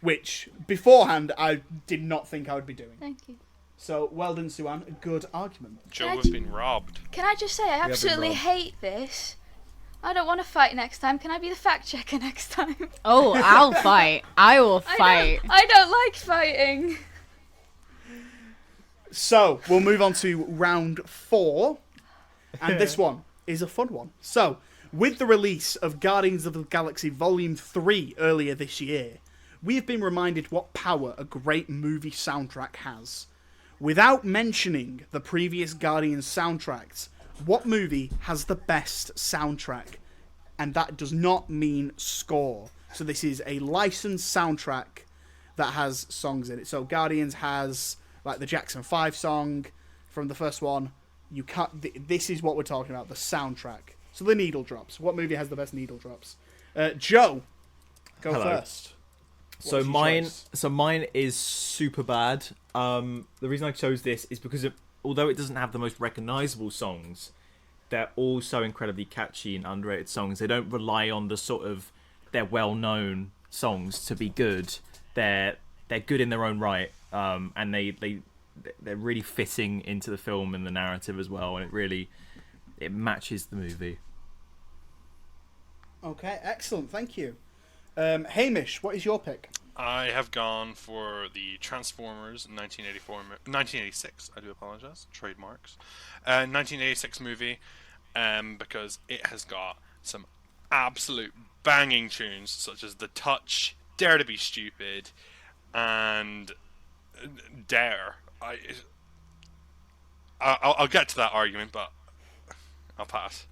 which beforehand I did not think I would be doing. Thank you. So well done, Siwan. A good argument. Joe has been robbed. Can I just say, I absolutely hate this. I don't want to fight next time. Can I be the fact checker next time? Oh, I'll fight. I will fight. I don't like fighting. So we'll move on to round 4. And this one is a fun one. So, with the release of Guardians of the Galaxy Volume 3 earlier this year, we have been reminded what power a great movie soundtrack has. Without mentioning the previous Guardians soundtracks, what movie has the best soundtrack? And that does not mean score. So this is a licensed soundtrack that has songs in it. So Guardians has like the Jackson 5 song from the first one. You can't. This is what we're talking about, the soundtrack. So the needle drops. What movie has the best needle drops? Joe, go first. So mine is super bad. The reason I chose this is because although it doesn't have the most recognizable songs, they're all so incredibly catchy and underrated songs. They don't rely on the sort of their well-known songs to be good. They're good in their own right, and they're really fitting into the film and the narrative as well, and it matches the movie. Okay, excellent, thank you. Hamish, what is your pick? I have gone for the Transformers 1986. I do apologize. Trademarks. 1986 movie, because it has got some absolute banging tunes such as The Touch, Dare to Be Stupid, and Dare. I'll get to that argument, but I'll pass.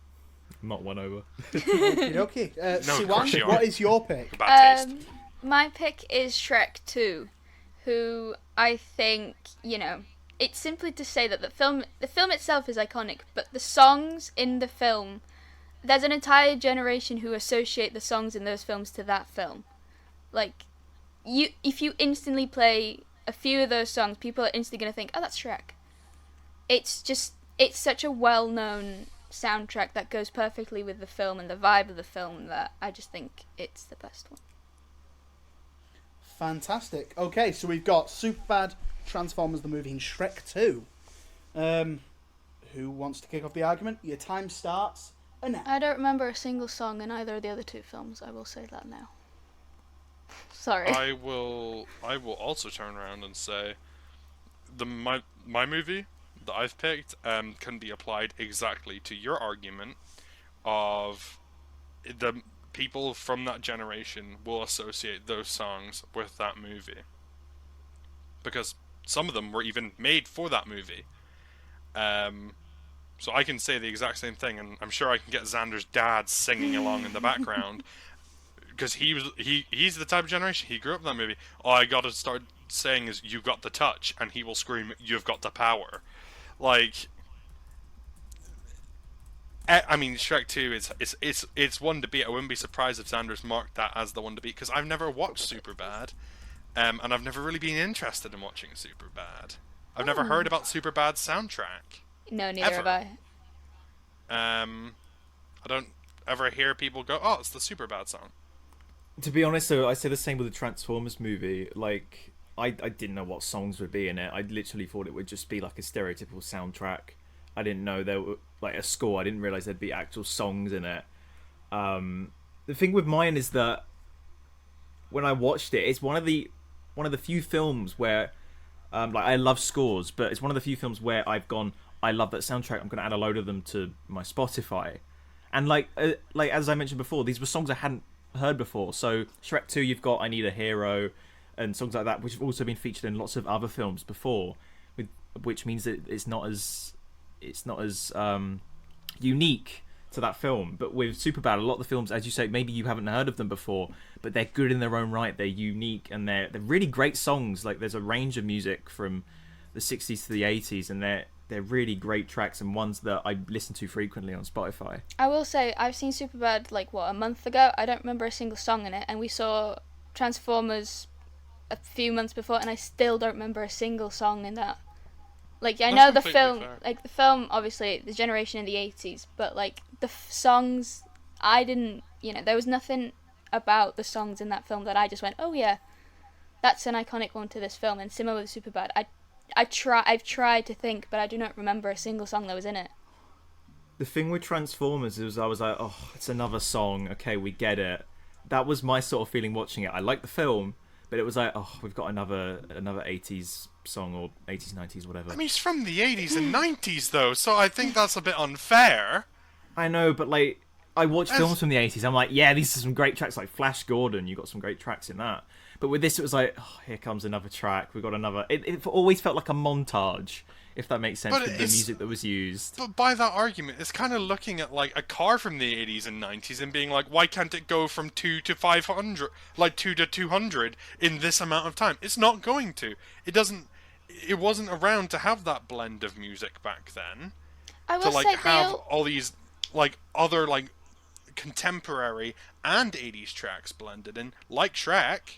Not one over. Okay. No, of course you Siwan, what aren't. is your pick? Bad taste. My pick is Shrek 2, who I think, it's simply to say that the film itself is iconic, but the songs in the film, there's an entire generation who associate the songs in those films to that film. Like, if you instantly play a few of those songs, people are instantly going to think, oh, that's Shrek. It's such a well-known soundtrack that goes perfectly with the film and the vibe of the film that I just think it's the best one. Fantastic. Okay, so we've got Superbad, Transformers the movie and Shrek 2. Who wants to kick off the argument? Your time starts now. I don't remember a single song in either of the other two films. I will say that now. Sorry. I will also turn around and say my movie that I've picked can be applied exactly to your argument of the people from that generation will associate those songs with that movie. Because some of them were even made for that movie. So I can say the exact same thing, and I'm sure I can get Xander's dad singing along in the background. Because he's the type of generation, he grew up in that movie. All I gotta start saying is, "You got the touch," and he will scream, "You've got the power." Like, I mean, Shrek 2 it's one to beat. I wouldn't be surprised if Xander's marked that as the one to beat, because I've never watched Superbad, and I've never really been interested in watching Superbad. I've never heard about Superbad's soundtrack. No, neither have I. I don't ever hear people go, "Oh, it's the Superbad song." To be honest, though, I say the same with the Transformers movie. Like, I didn't know what songs would be in it. I literally thought it would just be like a stereotypical soundtrack. I didn't know there were like a score. I didn't realize there'd be actual songs in it. The thing with mine is that when I watched it, it's one of the few films where like I love scores, but it's one of the few films where I've gone, I love that soundtrack. I'm going to add a load of them to my Spotify. And like as I mentioned before, these were songs I hadn't heard before. So Shrek 2, you've got I Need a Hero and songs like that, which have also been featured in lots of other films before, which means that it's not as unique to that film. But with Superbad, a lot of the films, as you say, maybe you haven't heard of them before, but they're good in their own right. They're unique and they're really great songs. Like, there's a range of music from the 60s to the 80s, and they're really great tracks and ones that I listen to frequently on Spotify. I will say, I've seen Superbad a month ago. I don't remember a single song in it, and we saw Transformers a few months before, and I still don't remember a single song in that. Like, I know the film, the film, obviously, the generation in the 80s, but, like, the songs, I didn't, there was nothing about the songs in that film that I just went, oh yeah, that's an iconic one to this film. And similar with Superbad, I've tried to think, but I do not remember a single song that was in it. The thing with Transformers is I was like, oh, it's another song, okay, we get it. That was my sort of feeling watching it. I liked the film, but it was like, oh, we've got another 80s song, or 80s, 90s, whatever. I mean, it's from the 80s and 90s, though, so I think that's a bit unfair. I know, but, like, I watch films from the 80s, I'm like, yeah, these are some great tracks, like Flash Gordon, you got some great tracks in that. But with this, it was like, oh, here comes another track, we got another... It always felt like a montage, if that makes sense, with the music that was used. But by that argument, it's kind of looking at, like, a car from the 80s and 90s and being like, why can't it go from 2 to 500, like 2 to 200 in this amount of time? It's not going to. It wasn't around to have that blend of music back then. I will to, like, say have all these, like, other, like, contemporary and 80s tracks blended in, like Shrek.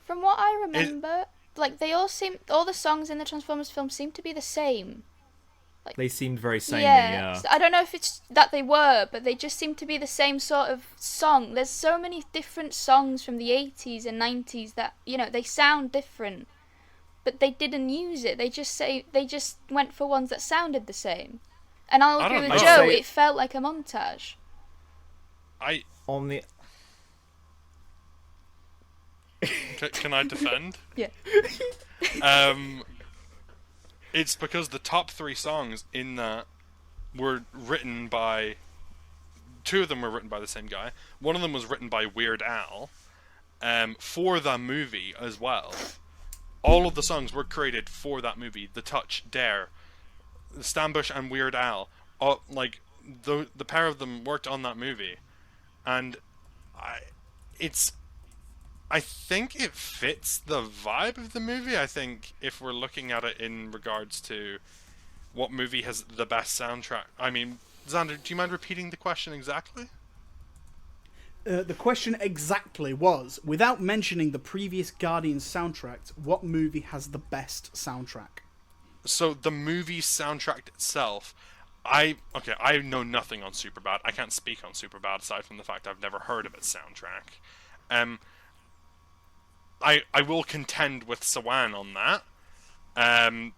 From what I remember, all the songs in the Transformers film seem to be the same. Like, they seemed very samey, yeah. I don't know if it's that they were, but they just seem to be the same sort of song. There's so many different songs from the 80s and 90s that, they sound different, but they didn't use it. They just went for ones that sounded the same. And I'll agree with Joe, it felt like a montage. Can I defend? Yeah. It's because the top 3 songs in that were written by... 2 of them were written by the same guy. One of them was written by Weird Al, for the movie as well. All of the songs were created for that movie. The Touch, Dare, Stambush and Weird Al. The pair of them worked on that movie. And I think it fits the vibe of the movie. I think if we're looking at it in regards to what movie has the best soundtrack. I mean, Xander, do you mind repeating the question exactly? The question exactly was, without mentioning the previous Guardians soundtrack, what movie has the best soundtrack? So the movie soundtrack itself, I know nothing on Superbad. I can't speak on Superbad aside from the fact I've never heard of its soundtrack. I will contend with Sawan on that.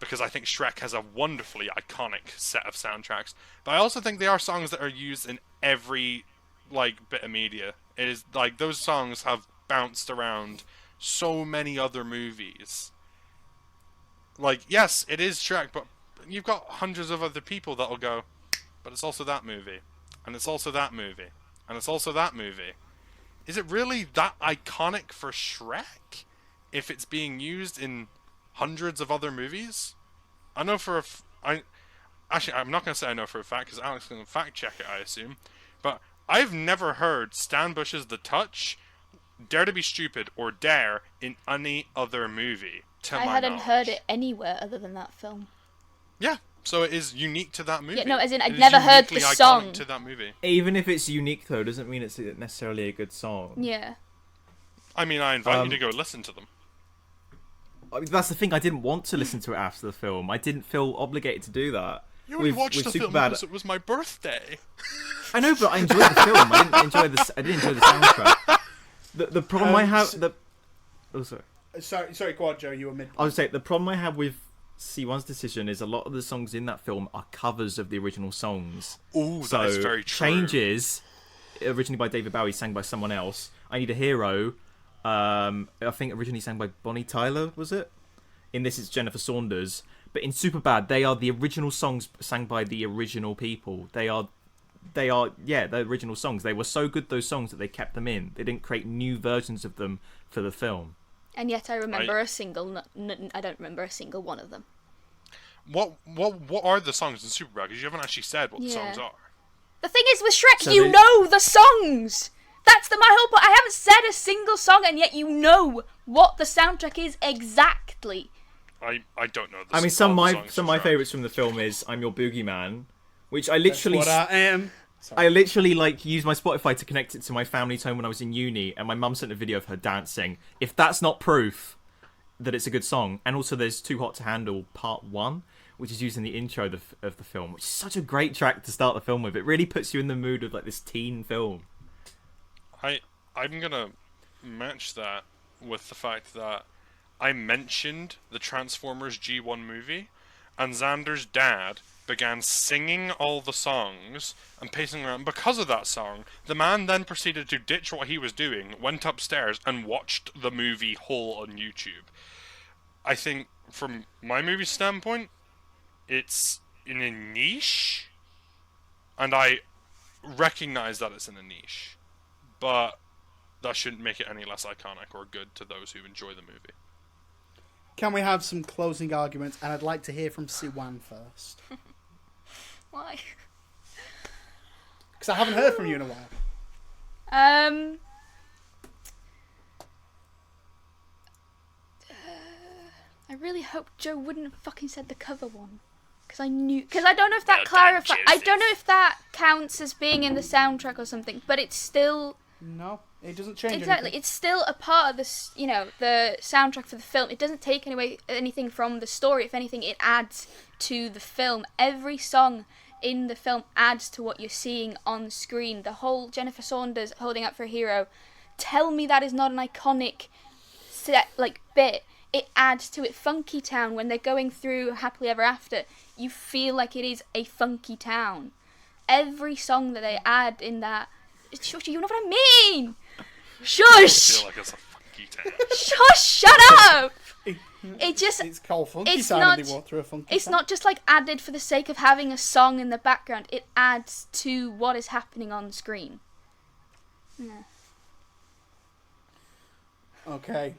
Because I think Shrek has a wonderfully iconic set of soundtracks. But I also think they are songs that are used in every bit of media. It is like those songs have bounced around so many other movies. Like, yes, it is Shrek, but you've got hundreds of other people that'll go, but it's also that movie, and it's also that movie, and it's also that movie. Is it really that iconic for Shrek if it's being used in hundreds of other movies? I know for I'm not going to say I know for a fact, because Alex is going to fact check it, I assume. But I've never heard Stan Bush's The Touch, Dare to Be Stupid, or Dare in any other movie, to I my hadn't knowledge. heard it anywhere other than that film. Yeah, so it is unique to that movie. Yeah, no, as in It I'd is never heard the uniquely iconic song. to that movie. Even if it's unique, though, doesn't mean it's necessarily a good song. Yeah. I mean, I invite you to go listen to them. I mean, that's the thing. I didn't want to listen to it after the film. I didn't feel obligated to do that. You only watched the film Superbad, because it was my birthday. I know, but I enjoyed the film. I didn't enjoy the soundtrack. The problem I have. Sorry, go on, Joe. You were mid. I would say the problem I have with C1's decision is a lot of the songs in that film are covers of the original songs. Ooh, So that is very true. Changes, originally by David Bowie, sang by someone else. I Need a Hero, I think originally sang by Bonnie Tyler, was it? In this, it's Jennifer Saunders. But in Superbad, they are the original songs sang by the original people. They are, the original songs. They were so good, those songs, that they kept them in. They didn't create new versions of them for the film. And yet I remember a single. I don't remember a single one of them. What are the songs in Superbad? Because you haven't actually said what the Yeah. songs are. The thing is with Shrek, So you they- know the songs. That's my whole point. I haven't said a single song, and yet you know what the soundtrack is exactly. I don't know. I mean, some of songs my for Shrek. favourites from the film is "I'm Your Boogeyman," which I That's literally what I am. I literally used my Spotify to connect it to my family's home when I was in uni, and my mum sent a video of her dancing. If that's not proof that it's a good song, and also there's "Too Hot to Handle" Part 1, which is used in the intro of the film, which is such a great track to start the film with. It really puts you in the mood of this teen film. I'm gonna match that with the fact that I mentioned the Transformers G1 movie, and Xander's dad began singing all the songs and pacing around because of that song. The man then proceeded to ditch what he was doing, went upstairs, and watched the movie whole on YouTube. I think, from my movie standpoint, it's in a niche, and I recognize that it's in a niche, but that shouldn't make it any less iconic or good to those who enjoy the movie. Can we have some closing arguments? And I'd like to hear from Siwan first. Why? Because I haven't heard from you in a while. I really hope Joe wouldn't have fucking said the cover one. Because I don't know if that clarifies. I don't know if that counts as being in the soundtrack or something, but it's still. No, it doesn't change Exactly, anything. it's still a part of this, the soundtrack for the film. It doesn't take anything from the story. If anything, it adds to the film. Every song in the film adds to what you're seeing on screen. The whole Jennifer Saunders holding up for a hero. Tell me that is not an iconic bit. It adds to it. Funky Town, when they're going through Happily Ever After, you feel like it is a funky town. Every song that they add in that. Shush, you know what I mean? I Shush! feel like it's a funky town. Shush! Shut up! It just. It's called Funky It's Town not. and they walk through a funky It's town. not just added for the sake of having a song in the background. It adds to what is happening on screen. Yeah. Okay.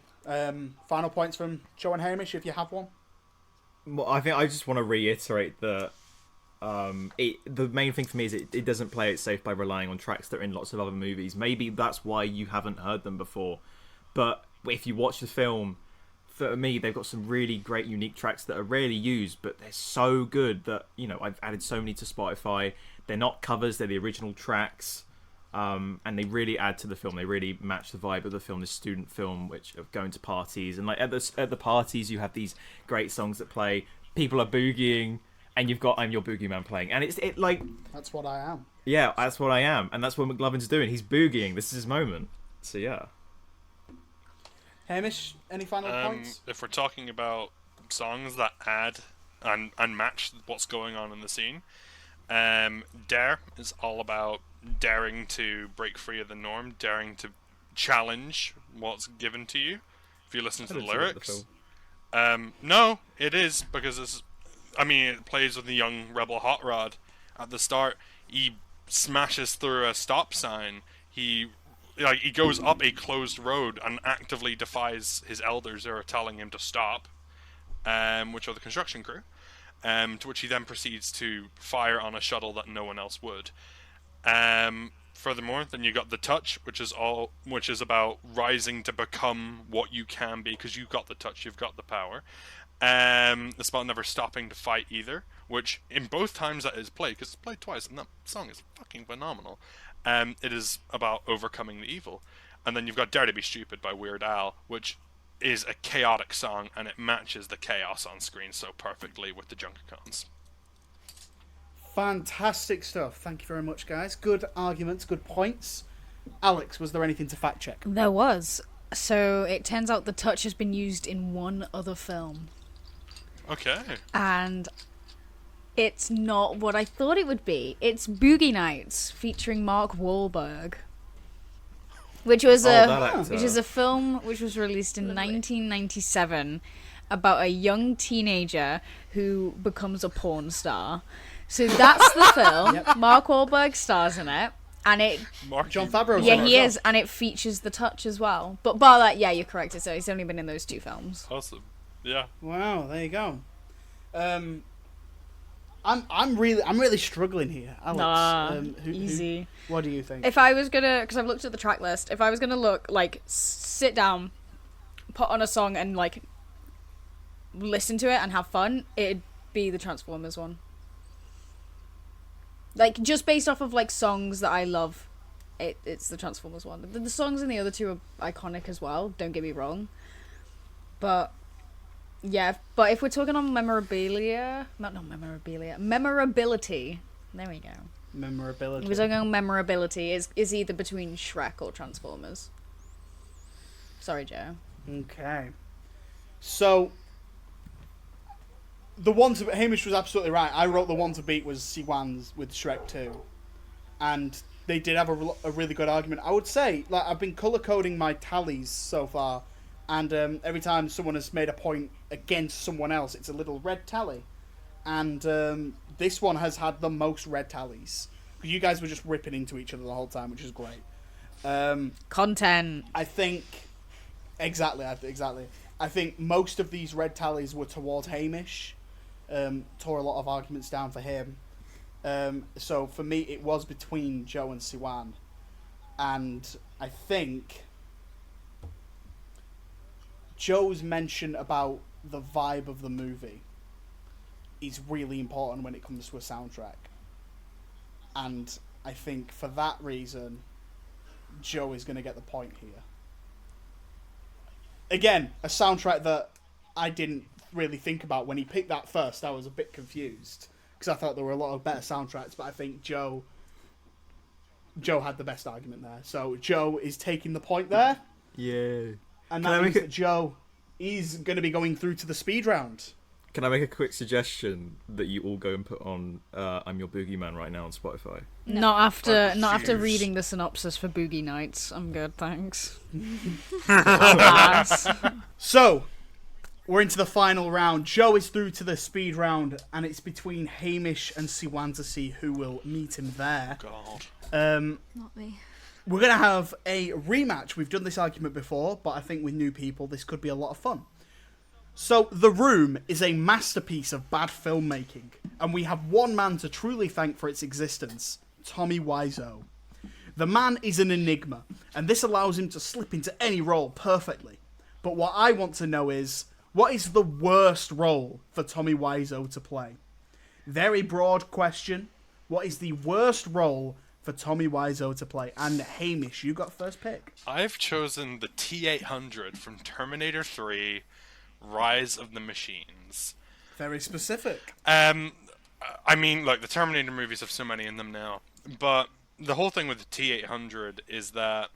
Final points from Joe and Hamish, if you have one. Well, I think I just want to reiterate that the main thing for me is it doesn't play it safe by relying on tracks that are in lots of other movies. Maybe that's why you haven't heard them before. But if you watch the film, for me, they've got some really great, unique tracks that are rarely used, but they're so good that, I've added so many to Spotify. They're not covers, they're the original tracks. And they really add to the film. They really match the vibe of the film, this student film, which of going to parties. And at the parties, you have these great songs that play. People are boogieing, and you've got "I'm Your Boogeyman" playing, and That's what I am. yeah, that's what I am, and that's what McLovin's doing. He's boogieing. This is his moment. So yeah. Hamish, any final points? If we're talking about songs that add and match what's going on in the scene, Dare is all about daring to break free of the norm, daring to challenge what's given to you. If you listen to the lyrics, no, it is because it plays with the young rebel Hot Rod at the start. He smashes through a stop sign. He goes up a closed road and actively defies his elders who are telling him to stop, which are the construction crew. To which he then proceeds to fire on a shuttle that no one else would. Furthermore, then you got the touch, which is about rising to become what you can be, because you've got the touch, you've got the power. It's about never stopping to fight either, which in both times that is played, because it's played twice, and that song is fucking phenomenal. It is about overcoming the evil. And then you've got Dare to Be Stupid by Weird Al, which is a chaotic song, and it matches the chaos on screen so perfectly with the Junkercons. Fantastic stuff. Thank you very much, guys. Good arguments, good points. Alex, was there anything to fact check? There was. So it turns out the touch has been used in one other film. Okay. And it's not what I thought it would be. It's Boogie Nights featuring Mark Wahlberg. Which was a film which was released in 1997 about a young teenager who becomes a porn star. So that's the film. Yep. Mark Wahlberg stars in it, and John Favreau's yeah, in it he as is, and it features the touch as well. But bar that, yeah, you're correct. So he's only been in those two films. Awesome. Yeah. Wow, there you go. I'm really struggling here, Alex. Nah, easy. What do you think? If I was gonna, because I've looked at the track list, if I was gonna sit down, put on a song and listen to it and have fun, it'd be the Transformers one. Just based off of songs that I love, it's the Transformers one. The songs in the other two are iconic as well. Don't get me wrong, but yeah. But if we're talking on memorability. There we go. Memorability. If we're talking on memorability, is either between Shrek or Transformers. Sorry, Joe. Okay. So the one to Hamish was absolutely right. I wrote the one to beat was Siwan's with Shrek 2, and they did have a really good argument. I would say I've been color coding my tallies so far, and every time someone has made a point against someone else, it's a little red tally, and this one has had the most red tallies. You guys were just ripping into each other the whole time, which is great. Content. I think exactly. I think most of these red tallies were towards Hamish. Tore a lot of arguments down for him. So for me, it was between Joe and Siwan, and I think Joe's mention about the vibe of the movie is really important when it comes to a soundtrack, and I think for that reason, Joe is going to get the point here. Again, a soundtrack that I didn't really think about when he picked that first. I was a bit confused because I thought there were a lot of better soundtracks, but I think Joe had the best argument there. So Joe is taking the point there. Yeah. And that means that Joe is going to be going through to the speed round. Can I make a quick suggestion that you all go and put on I'm Your Boogeyman right now on Spotify? Not after reading the synopsis for Boogie Nights. I'm good, thanks. So, we're into the final round. Joe is through to the speed round, and it's between Hamish and Siwan to see who will meet him there. God. Not me. We're going to have a rematch. We've done this argument before, but I think with new people, this could be a lot of fun. So, The Room is a masterpiece of bad filmmaking, and we have one man to truly thank for its existence, Tommy Wiseau. The man is an enigma, and this allows him to slip into any role perfectly. But what I want to know is, what is the worst role for Tommy Wiseau to play? Very broad question. What is the worst role for Tommy Wiseau to play? And Hamish, you got first pick. I've chosen the T-800 from Terminator 3, Rise of the Machines. Very specific. I mean, like, the Terminator movies have so many in them now, but the whole thing with the T-800 is that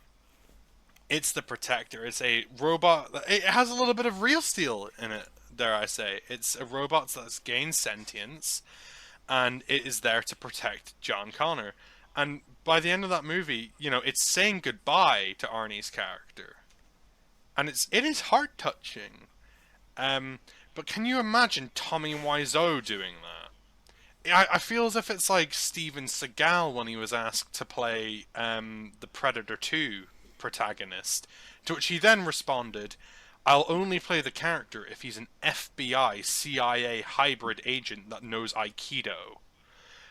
It's the Protector. It's a robot. It has a little bit of real steel in it, dare I say. It's a robot that's gained sentience, and it is there to protect John Connor. And by the end of that movie, you know, it's saying goodbye to Arnie's character. And it is heart-touching. But can you imagine Tommy Wiseau doing that? I feel as if it's like Steven Seagal when he was asked to play the Predator 2 protagonist, to which he then responded, "I'll only play the character if he's an FBI, CIA hybrid agent that knows Aikido."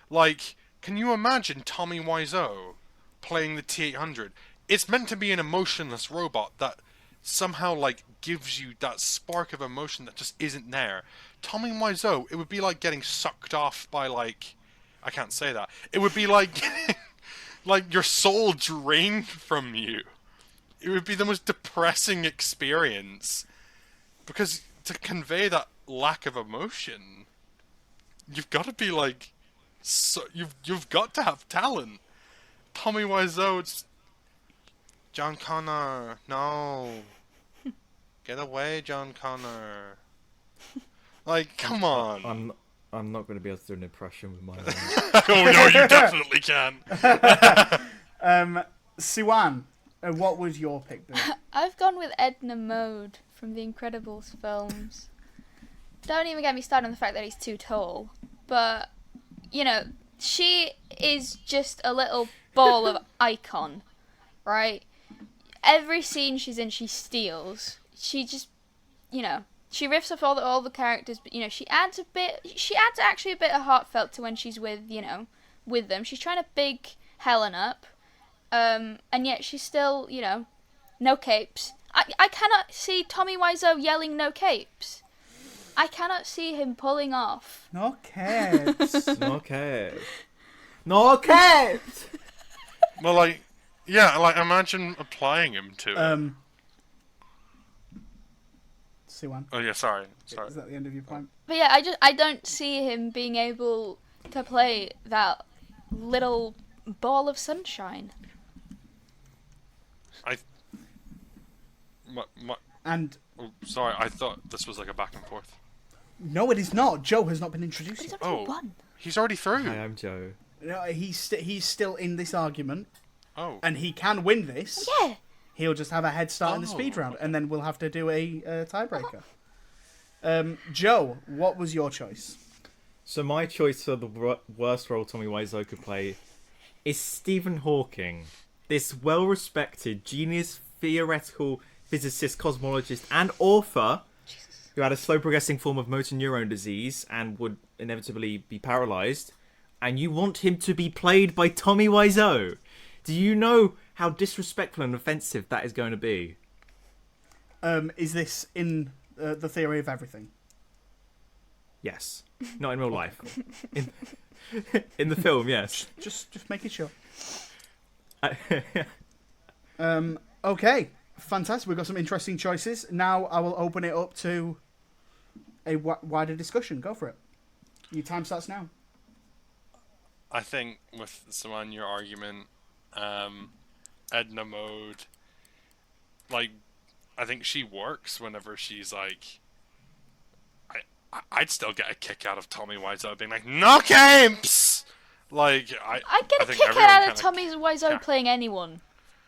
Like, can you imagine Tommy Wiseau playing the T-800? It's meant to be an emotionless robot that somehow, like, gives you that spark of emotion that just isn't there. Tommy Wiseau, it would be like getting sucked off by, like... I can't say that. It would be like getting, like, your soul drained from you. It would be the most depressing experience. Because to convey that lack of emotion, you've got to be, like... So, you've got to have talent. Tommy Wiseau, it's... John Connor, no. Get away, John Connor. Like, come on. I'm not going to be able to do an impression with my Oh no, you definitely can. Siwan, what would your pick be? I've gone with Edna Mode from the Incredibles films. Don't even get me started on the fact that he's too tall. But, you know, she is just a little ball of icon, right? Every scene she's in, she steals. She just, you know, she riffs off all the characters, but, you know, she adds actually a bit of heartfelt to when she's with, you know, with them. She's trying to big Helen up, and yet she's still, you know, no capes. I cannot see Tommy Wiseau yelling no capes. I cannot see him pulling off. No cares. No cares. No cares. Well, like, yeah, like, imagine applying him to it. Siwan. Oh yeah, sorry. Is that the end of your point? But yeah, I don't see him being able to play that little ball of sunshine. And Oh, sorry, I thought this was like a back and forth. no, it is not. Joe has not been introduced But he's yet. only Oh. one. He's already through. Hi, I'm Joe. No, he's still in this argument, Oh. and he can win this. Yeah. He'll just have a head start in the Oh, speed round, and then we'll have to do a tiebreaker. Joe, what was your choice? So my choice for the worst role Tommy Wiseau could play is Stephen Hawking, this well-respected, genius, theoretical physicist, cosmologist, and author who had a slow-progressing form of motor neurone disease and would inevitably be paralyzed. And you want him to be played by Tommy Wiseau. Do you know how disrespectful and offensive that is going to be? Is this in the theory of everything? Yes. Not in real life. In the film, yes. Just making sure. Okay, fantastic. We've got some interesting choices. Now I will open it up to a wider discussion. Go for it. Your time starts now. I think with someone your argument, Edna Mode, like, I think she works whenever she's like, I'd still get a kick out of Tommy Wiseau being like, no camps! Like, I'd get I a think kick everyone out of kinda- Tommy Wiseau yeah. playing anyone,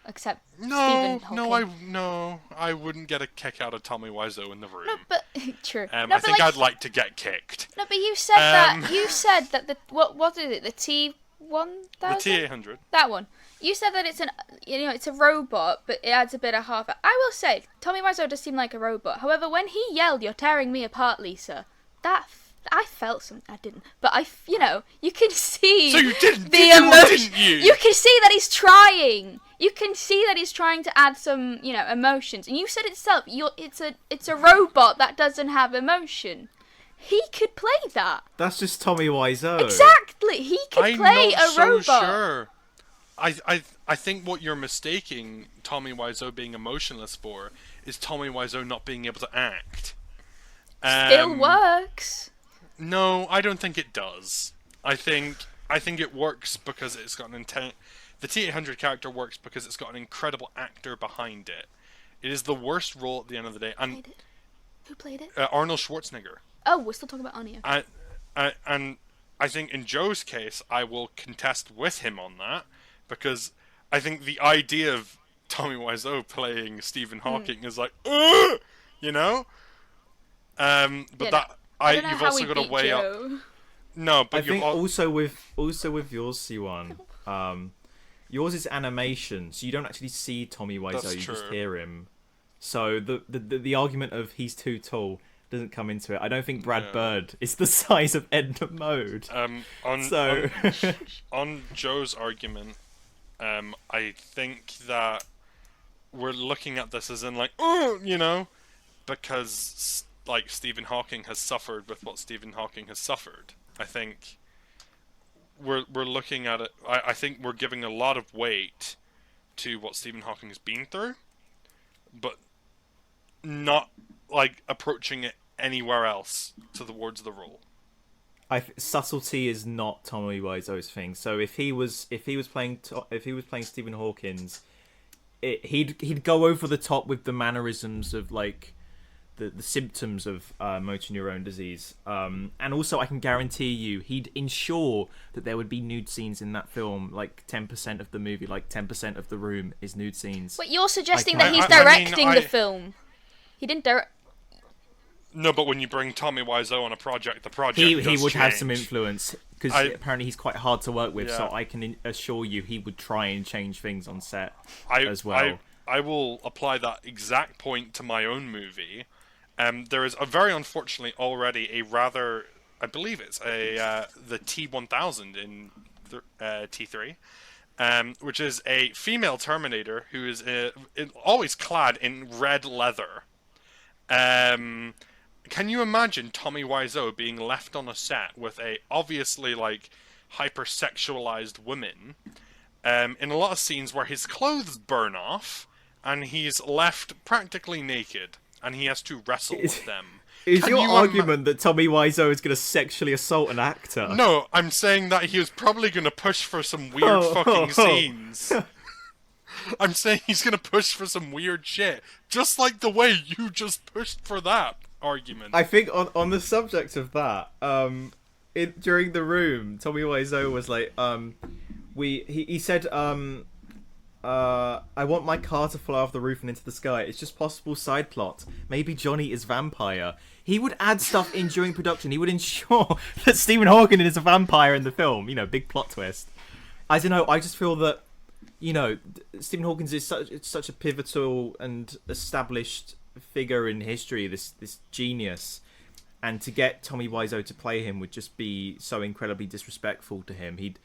except No, Stephen no, Hawking. I wouldn't get a kick out of Tommy Wiseau in the room. No, but true. I no, but think like, I'd like to get kicked. No, but you said that the what is it? The T-1000? The T-800. That one. You said that it's it's a robot, but it adds a bit of heart. I will say, Tommy Wiseau does seem like a robot. However, when he yelled, "You're tearing me apart, Lisa," I felt something. I didn't, but you can see. So you didn't, the did you or emotion. didn't you? You can see that he's trying. You can see that he's trying to add some, emotions. And you said it yourself. It's a robot that doesn't have emotion. He could play that. That's just Tommy Wiseau. Exactly. He could play I'm a not so robot. sure. I think what you're mistaking Tommy Wiseau being emotionless for is Tommy Wiseau not being able to act. Still works. No, I don't think it does. I think it works because it's got an The T-800 character works because it's got an incredible actor behind it. It is the worst role at the end of the day. And Who played it? Arnold Schwarzenegger. Oh, we're still talking about Anya. And I think in Joe's case, I will contest with him on that, because I think the idea of Tommy Wiseau playing Stephen Hawking is like, ugh! You know? But yeah, I don't know you've how also we got to beat weigh up. Joe. No, but I think also with yours, Siwan, yours is animation, so you don't actually see Tommy Wiseau, That's you just true. hear him. So the argument of he's too tall doesn't come into it. I don't think Brad Bird is the size of Edna Mode. On Joe's argument, I think that we're looking at this as in like, oh, you know, because like Stephen Hawking has suffered with what Stephen Hawking has suffered. I think we're looking at it. I think we're giving a lot of weight to what Stephen Hawking has been through, but not like approaching it anywhere else towards the role. Subtlety is not Tommy Wiseau's thing. So if he was playing Stephen Hawkins, he'd go over the top with the mannerisms of like the symptoms of motor neurone disease. And also, I can guarantee you, he'd ensure that there would be nude scenes in that film. Like 10% of the movie, like 10% of the room is nude scenes. But you're suggesting I that he's I mean, directing the film. He didn't direct. No, but when you bring Tommy Wiseau on a project, the project He does would have change. some influence because apparently he's quite hard to work with. So I can assure you, he would try and change things on set as well. I will apply that exact point to my own movie. There is a very unfortunately already a rather, I believe it's the T-1000 in T3, which is a female Terminator who is always clad in red leather. Can you imagine Tommy Wiseau being left on a set with a obviously like hypersexualized woman in a lot of scenes where his clothes burn off and he's left practically naked and he has to wrestle with them? Is your argument that Tommy Wiseau is going to sexually assault an actor? No, I'm saying that he was probably going to push for some weird fucking scenes. I'm saying he's going to push for some weird shit, just like the way you just pushed for that argument. I think on the subject of that, during the room, Tommy Wiseau was like, he said, I want my car to fly off the roof and into the sky. It's just possible side plot. Maybe Johnny is vampire. He would add stuff in during production. He would ensure that Stephen Hawking is a vampire in the film. You know, big plot twist. I don't know. I just feel that, you know, Stephen Hawking is such a pivotal and established figure in history. This genius, and to get Tommy Wiseau to play him would just be so incredibly disrespectful to him. He'd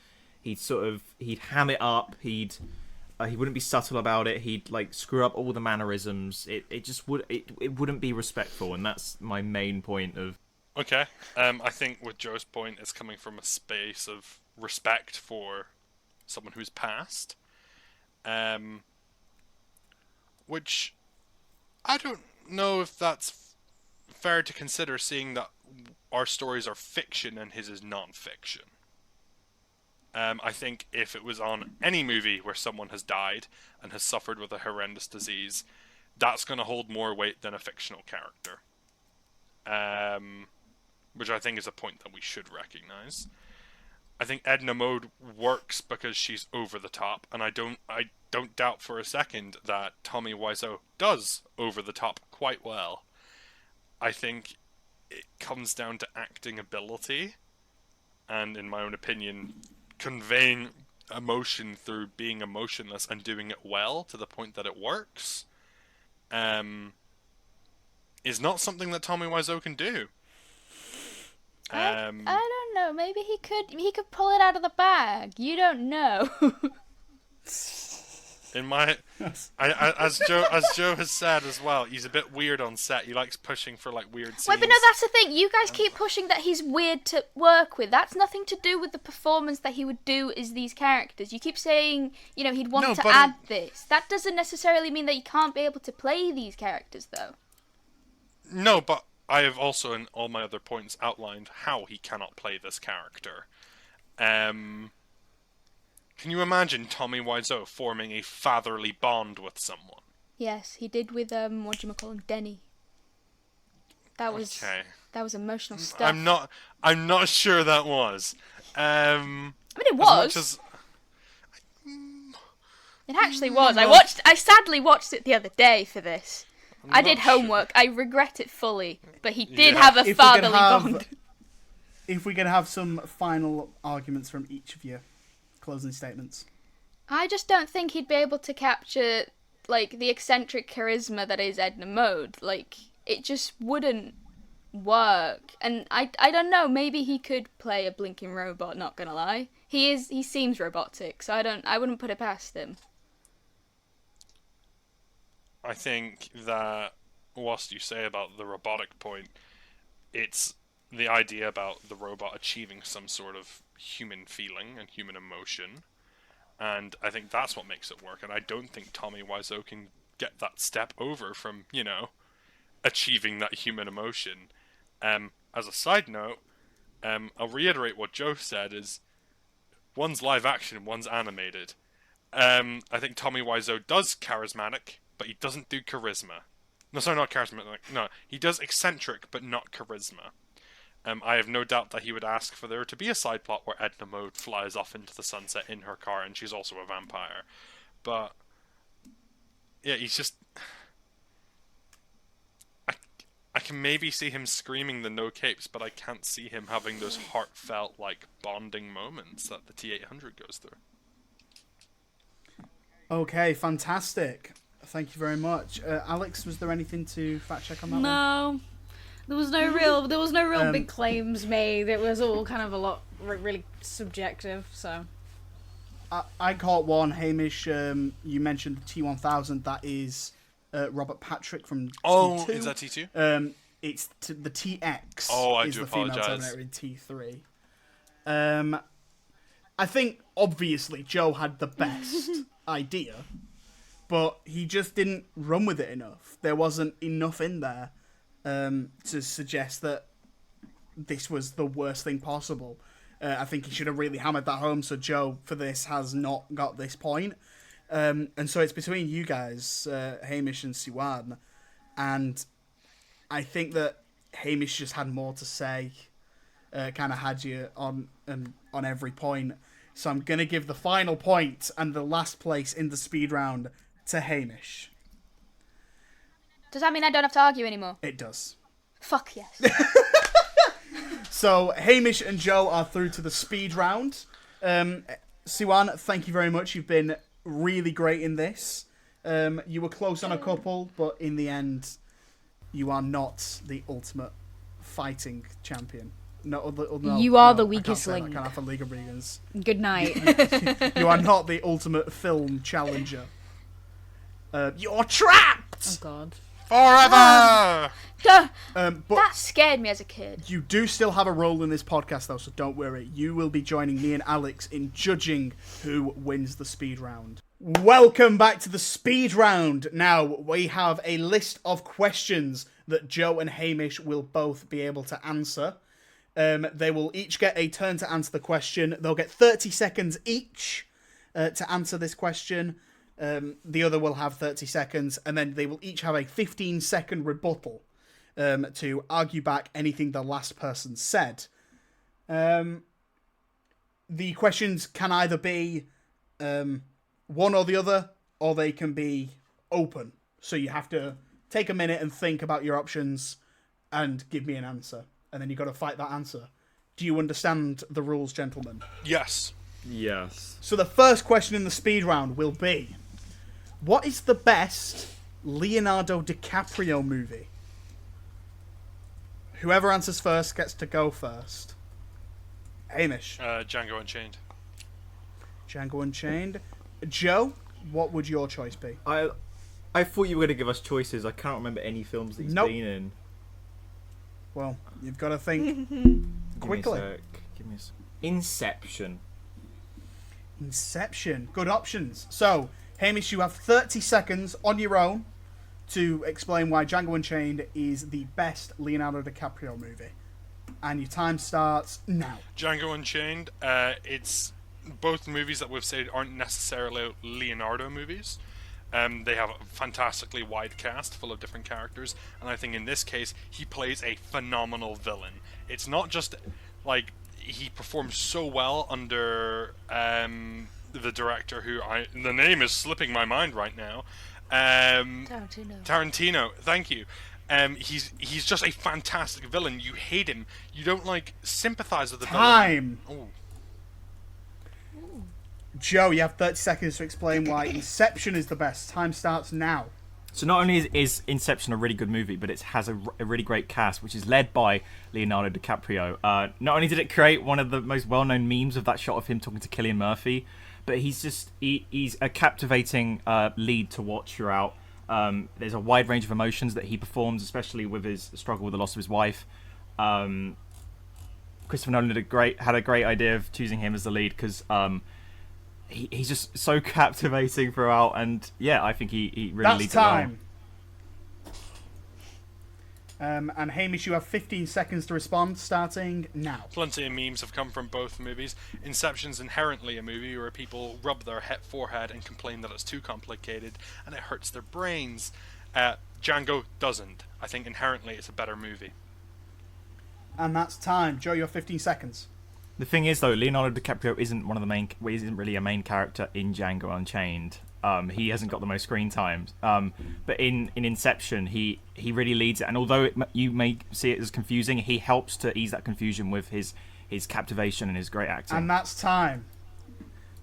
ham it up. He wouldn't be subtle about it. He'd like screw up all the mannerisms. It wouldn't be respectful, and that's my main point of. Okay, I think with Joe's point, it's coming from a space of respect for someone who's passed, which I don't know if that's fair to consider, seeing that our stories are fiction and his is non-fiction. I think if it was on any movie where someone has died and has suffered with a horrendous disease, that's going to hold more weight than a fictional character. Which I think is a point that we should recognize. I think Edna Mode works because she's over the top, and I don't doubt for a second that Tommy Wiseau does over the top quite well. I think it comes down to acting ability, and in my own opinion, conveying emotion through being emotionless and doing it well to the point that it works, is not something that Tommy Wiseau can do. I don't know. Maybe he could pull it out of the bag. You don't know. In my, as Joe has said as well, he's a bit weird on set. He likes pushing for like weird scenes. Wait, but no, that's the thing. You guys keep pushing that he's weird to work with. That's nothing to do with the performance that he would do as these characters. You keep saying, you know, he'd want to add this. That doesn't necessarily mean that you can't be able to play these characters, though. No, but I have also, in all my other points, outlined how he cannot play this character. Can you imagine Tommy Wiseau forming a fatherly bond with someone? Yes, he did with whatchamacallit, Denny. That was Okay. that was emotional stuff. I'm not sure that was. I mean, it As was. much as It actually was. I sadly watched it the other day for this. I did not sure. homework. I regret it fully, but he did Yeah. have a If we could fatherly have- bond. If we can have some final arguments from each of you, closing statements. I just don't think he'd be able to capture like the eccentric charisma that is Edna Mode. Like it just wouldn't work. And I don't know. Maybe he could play a blinking robot. Not gonna lie, he seems robotic. So I wouldn't put it past him. I think that whilst you say about the robotic point, it's the idea about the robot achieving some sort of human feeling and human emotion. And I think that's what makes it work. And I don't think Tommy Wiseau can get that step over from, achieving that human emotion. As a side note, I'll reiterate what Joe said, is one's live action, one's animated. I think Tommy Wiseau does charismatic, but he doesn't do charisma. No, sorry, not charismatic. No, he does eccentric, but not charisma. I have no doubt that he would ask for there to be a side plot where Edna Mode flies off into the sunset in her car and she's also a vampire. But, yeah, he's just... I can maybe see him screaming the no capes, but I can't see him having those heartfelt, bonding moments that the T-800 goes through. Okay, fantastic. Thank you very much. Alex, was there anything to fact check on that one? No, there was no real big claims made. It was all kind of a lot really subjective. So I caught one. Hamish, you mentioned the T1000. That is Robert Patrick from T2. Is that T2? It's the TX. Oh, I is do the female apologise. Terminator in T3. I think obviously Joe had the best idea, but he just didn't run with it enough. There wasn't enough in there to suggest that this was the worst thing possible. I think he should have really hammered that home, so Joe, for this, has not got this point. And so it's between you guys, Hamish and Siwan, and I think that Hamish just had more to say, kind of had you on every point. So I'm going to give the final point and the last place in the speed round to Hamish. Does that mean I don't have to argue anymore? It does. Fuck yes. So Hamish and Joe are through to the speed round. Siwan, thank you very much. You've been really great in this. You were close on a couple, but in the end, you are not the ultimate fighting champion. No, You are the I can't weakest say that. link. I can't have a League of Regans. good night. You are not the ultimate film challenger. You're trapped! Oh God. Forever! Duh, But that scared me as a kid. you do still have a role in this podcast, though, so don't worry. You will be joining me and Alex in judging who wins the speed round. Welcome back to the speed round. Now, we have a list of questions that Joe and Hamish will both be able to answer. They will each get a turn to answer the question. They'll get 30 seconds each to answer this question. The other will have 30 seconds, and then they will each have a 15-second rebuttal to argue back anything the last person said. The questions can either be one or the other, or they can be open. So you have to take a minute and think about your options and give me an answer. And then you've got to fight that answer. Do you understand the rules, gentlemen? Yes. Yes. So the first question in the speed round will be, what is the best Leonardo DiCaprio movie? Whoever answers first gets to go first. Hamish. Django Unchained. Django Unchained. Joe, what would your choice be? I thought you were going to give us choices. I can't remember any films that he's Nope. been in. Well, you've got to think quickly. Give me a sec. Inception. Inception. Good options. So, Hamish, you have 30 seconds on your own to explain why Django Unchained is the best Leonardo DiCaprio movie. And your time starts now. Django Unchained, it's both movies that we've said aren't necessarily Leonardo movies. They have a fantastically wide cast full of different characters, and I think in this case he plays a phenomenal villain. It's not just like he performs so well under the director who the name is slipping my mind right now. Tarantino. Thank you. He's just a fantastic villain. You hate him. You don't like sympathize with the Time. villain. Oh. Joe, you have 30 seconds to explain why Inception is the best. Time starts now. So not only is Inception a really good movie, but it has a really great cast, which is led by Leonardo DiCaprio. Not only did it create one of the most well-known memes of that shot of him talking to Cillian Murphy, but he's a captivating lead to watch throughout. There's a wide range of emotions that he performs, especially with his struggle with the loss of his wife. Christopher Nolan had a great idea of choosing him as the lead because he's just so captivating throughout, and yeah, I think he really leads it well. That's time. And Hamish, you have 15 seconds to respond, starting now. Plenty of memes have come from both movies. Inception's inherently a movie where people rub their forehead and complain that it's too complicated and it hurts their brains. Django doesn't. I think inherently it's a better movie. And that's time. Joe, you have 15 seconds. The thing is, though, Leonardo DiCaprio isn't really a main character in Django Unchained. He hasn't got the most screen time. But in Inception, he really leads it. And although you may see it as confusing, he helps to ease that confusion with his captivation and his great acting. And that's time.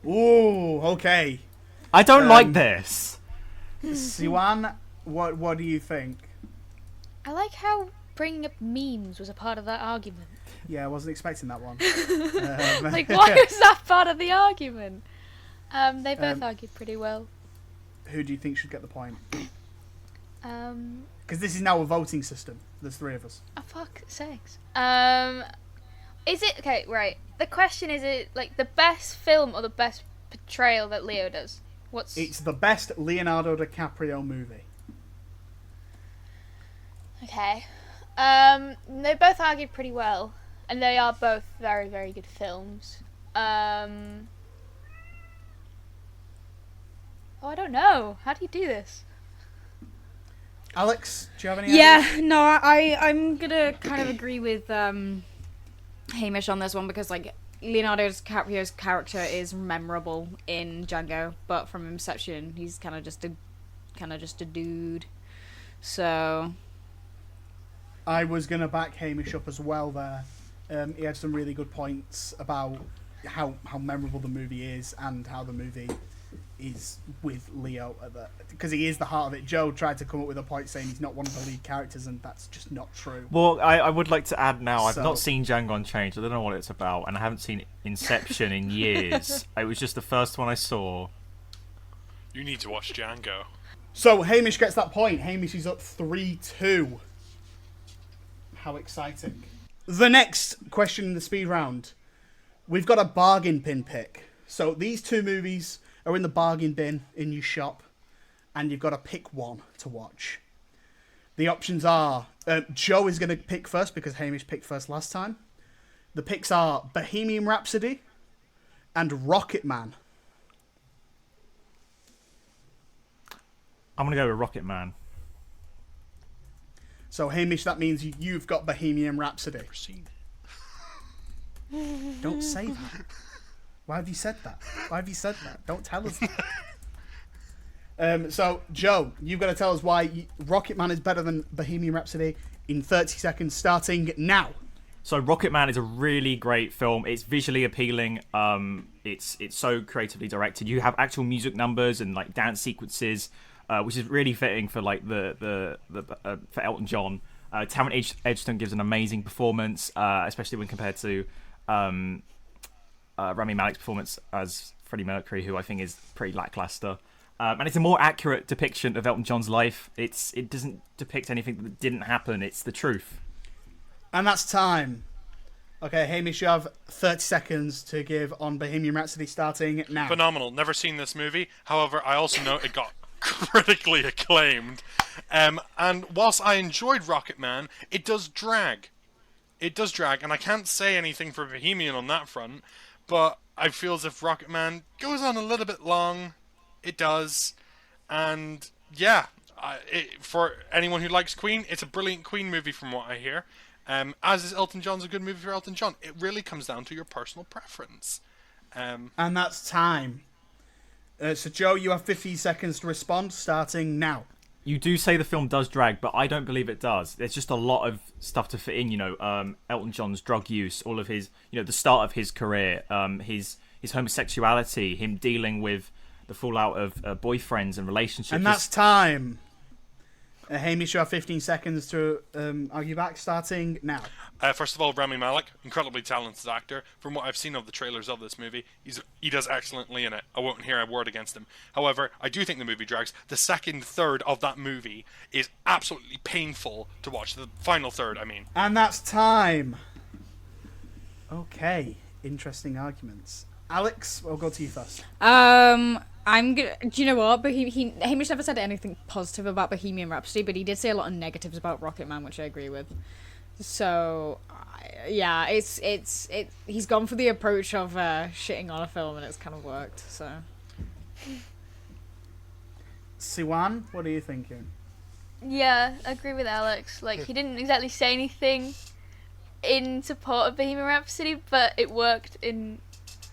Ooh, okay. I don't like this. Siwan, what do you think? I like how bringing up memes was a part of that argument. Yeah, I wasn't expecting that one. Like, why was that part of the argument? They both argued pretty well. Who do you think should get the point? Um, Because this is now a voting system. There's three of us. oh, fuck sakes. Is it... Okay, right. The question is it, like, the best film or the best portrayal that Leo does? It's the best Leonardo DiCaprio movie. Okay. They both argued pretty well. And they are both very, very good films. Oh, I don't know. How do you do this? Alex, do you have any ideas? No, I'm gonna kind of agree with Hamish on this one because like Leonardo DiCaprio's character is memorable in Django, but from Inception he's kind of just a dude. So I was gonna back Hamish up as well there. He had some really good points about how memorable the movie is and how the movie is with Leo because he is the heart of it. Joe tried to come up with a point saying he's not one of the lead characters, and that's just not true. Well, I would like to add now, I've not seen Django Unchained. I don't know what it's about, and I haven't seen Inception in years. It was just the first one I saw. You need to watch Django. So Hamish gets that point. Hamish is up 3-2. How exciting. The next question in the speed round. We've got a bargain bin pick. So these two movies are in the bargain bin in your shop, and you've got to pick one to watch. The options are... Joe is going to pick first because Hamish picked first last time. The picks are Bohemian Rhapsody and Rocket Man. I'm going to go with Rocket Man. So, Hamish, that means you've got Bohemian Rhapsody. Never seen Don't say that. Why have you said that? Don't tell us that. So, Joe, you've got to tell us why Rocket Man is better than Bohemian Rhapsody in 30 seconds, starting now. So, Rocket Man is a really great film. It's visually appealing. It's so creatively directed. You have actual music numbers and like dance sequences, which is really fitting for like for Elton John. Taron Egerton gives an amazing performance, especially when compared to Rami Malek's performance as Freddie Mercury, who I think is pretty lackluster. And it's a more accurate depiction of Elton John's life. It doesn't depict anything that didn't happen. It's the truth. And that's time. Okay, Hamish, you have 30 seconds to give on Bohemian Rhapsody, starting now. Phenomenal. Never seen this movie. However, I also know it got critically acclaimed. And whilst I enjoyed Rocket Man, it does drag. It does drag, and I can't say anything for Bohemian on that front. but I feel as if Rocketman goes on a little bit long. It does. And yeah, for anyone who likes Queen, it's a brilliant Queen movie from what I hear. As is Elton John's a good movie for Elton John. It really comes down to your personal preference. And that's time. So, Joe, you have 15 seconds to respond, starting now. You do say the film does drag, but I don't believe it does. There's just a lot of stuff to fit in. Elton John's drug use, all of his, the start of his career, his homosexuality, him dealing with the fallout of boyfriends and relationships. And that's time. Hamish, you have 15 seconds to argue back, starting now. First of all, Rami Malek, incredibly talented actor. From what I've seen of the trailers of this movie, he does excellently in it. I won't hear a word against him. However, I do think the movie drags. The second third of that movie is absolutely painful to watch. The final third, I mean. And that's time. Okay, interesting arguments. Alex, we'll go to you first. I'm gonna. Do you know what? But Hamish never said anything positive about Bohemian Rhapsody, but he did say a lot of negatives about Rocketman, which I agree with. So, yeah, he's gone for the approach of shitting on a film, and it's kind of worked. So, Siwan, what are you thinking? Yeah, I agree with Alex. Like, he didn't exactly say anything in support of Bohemian Rhapsody, but it worked in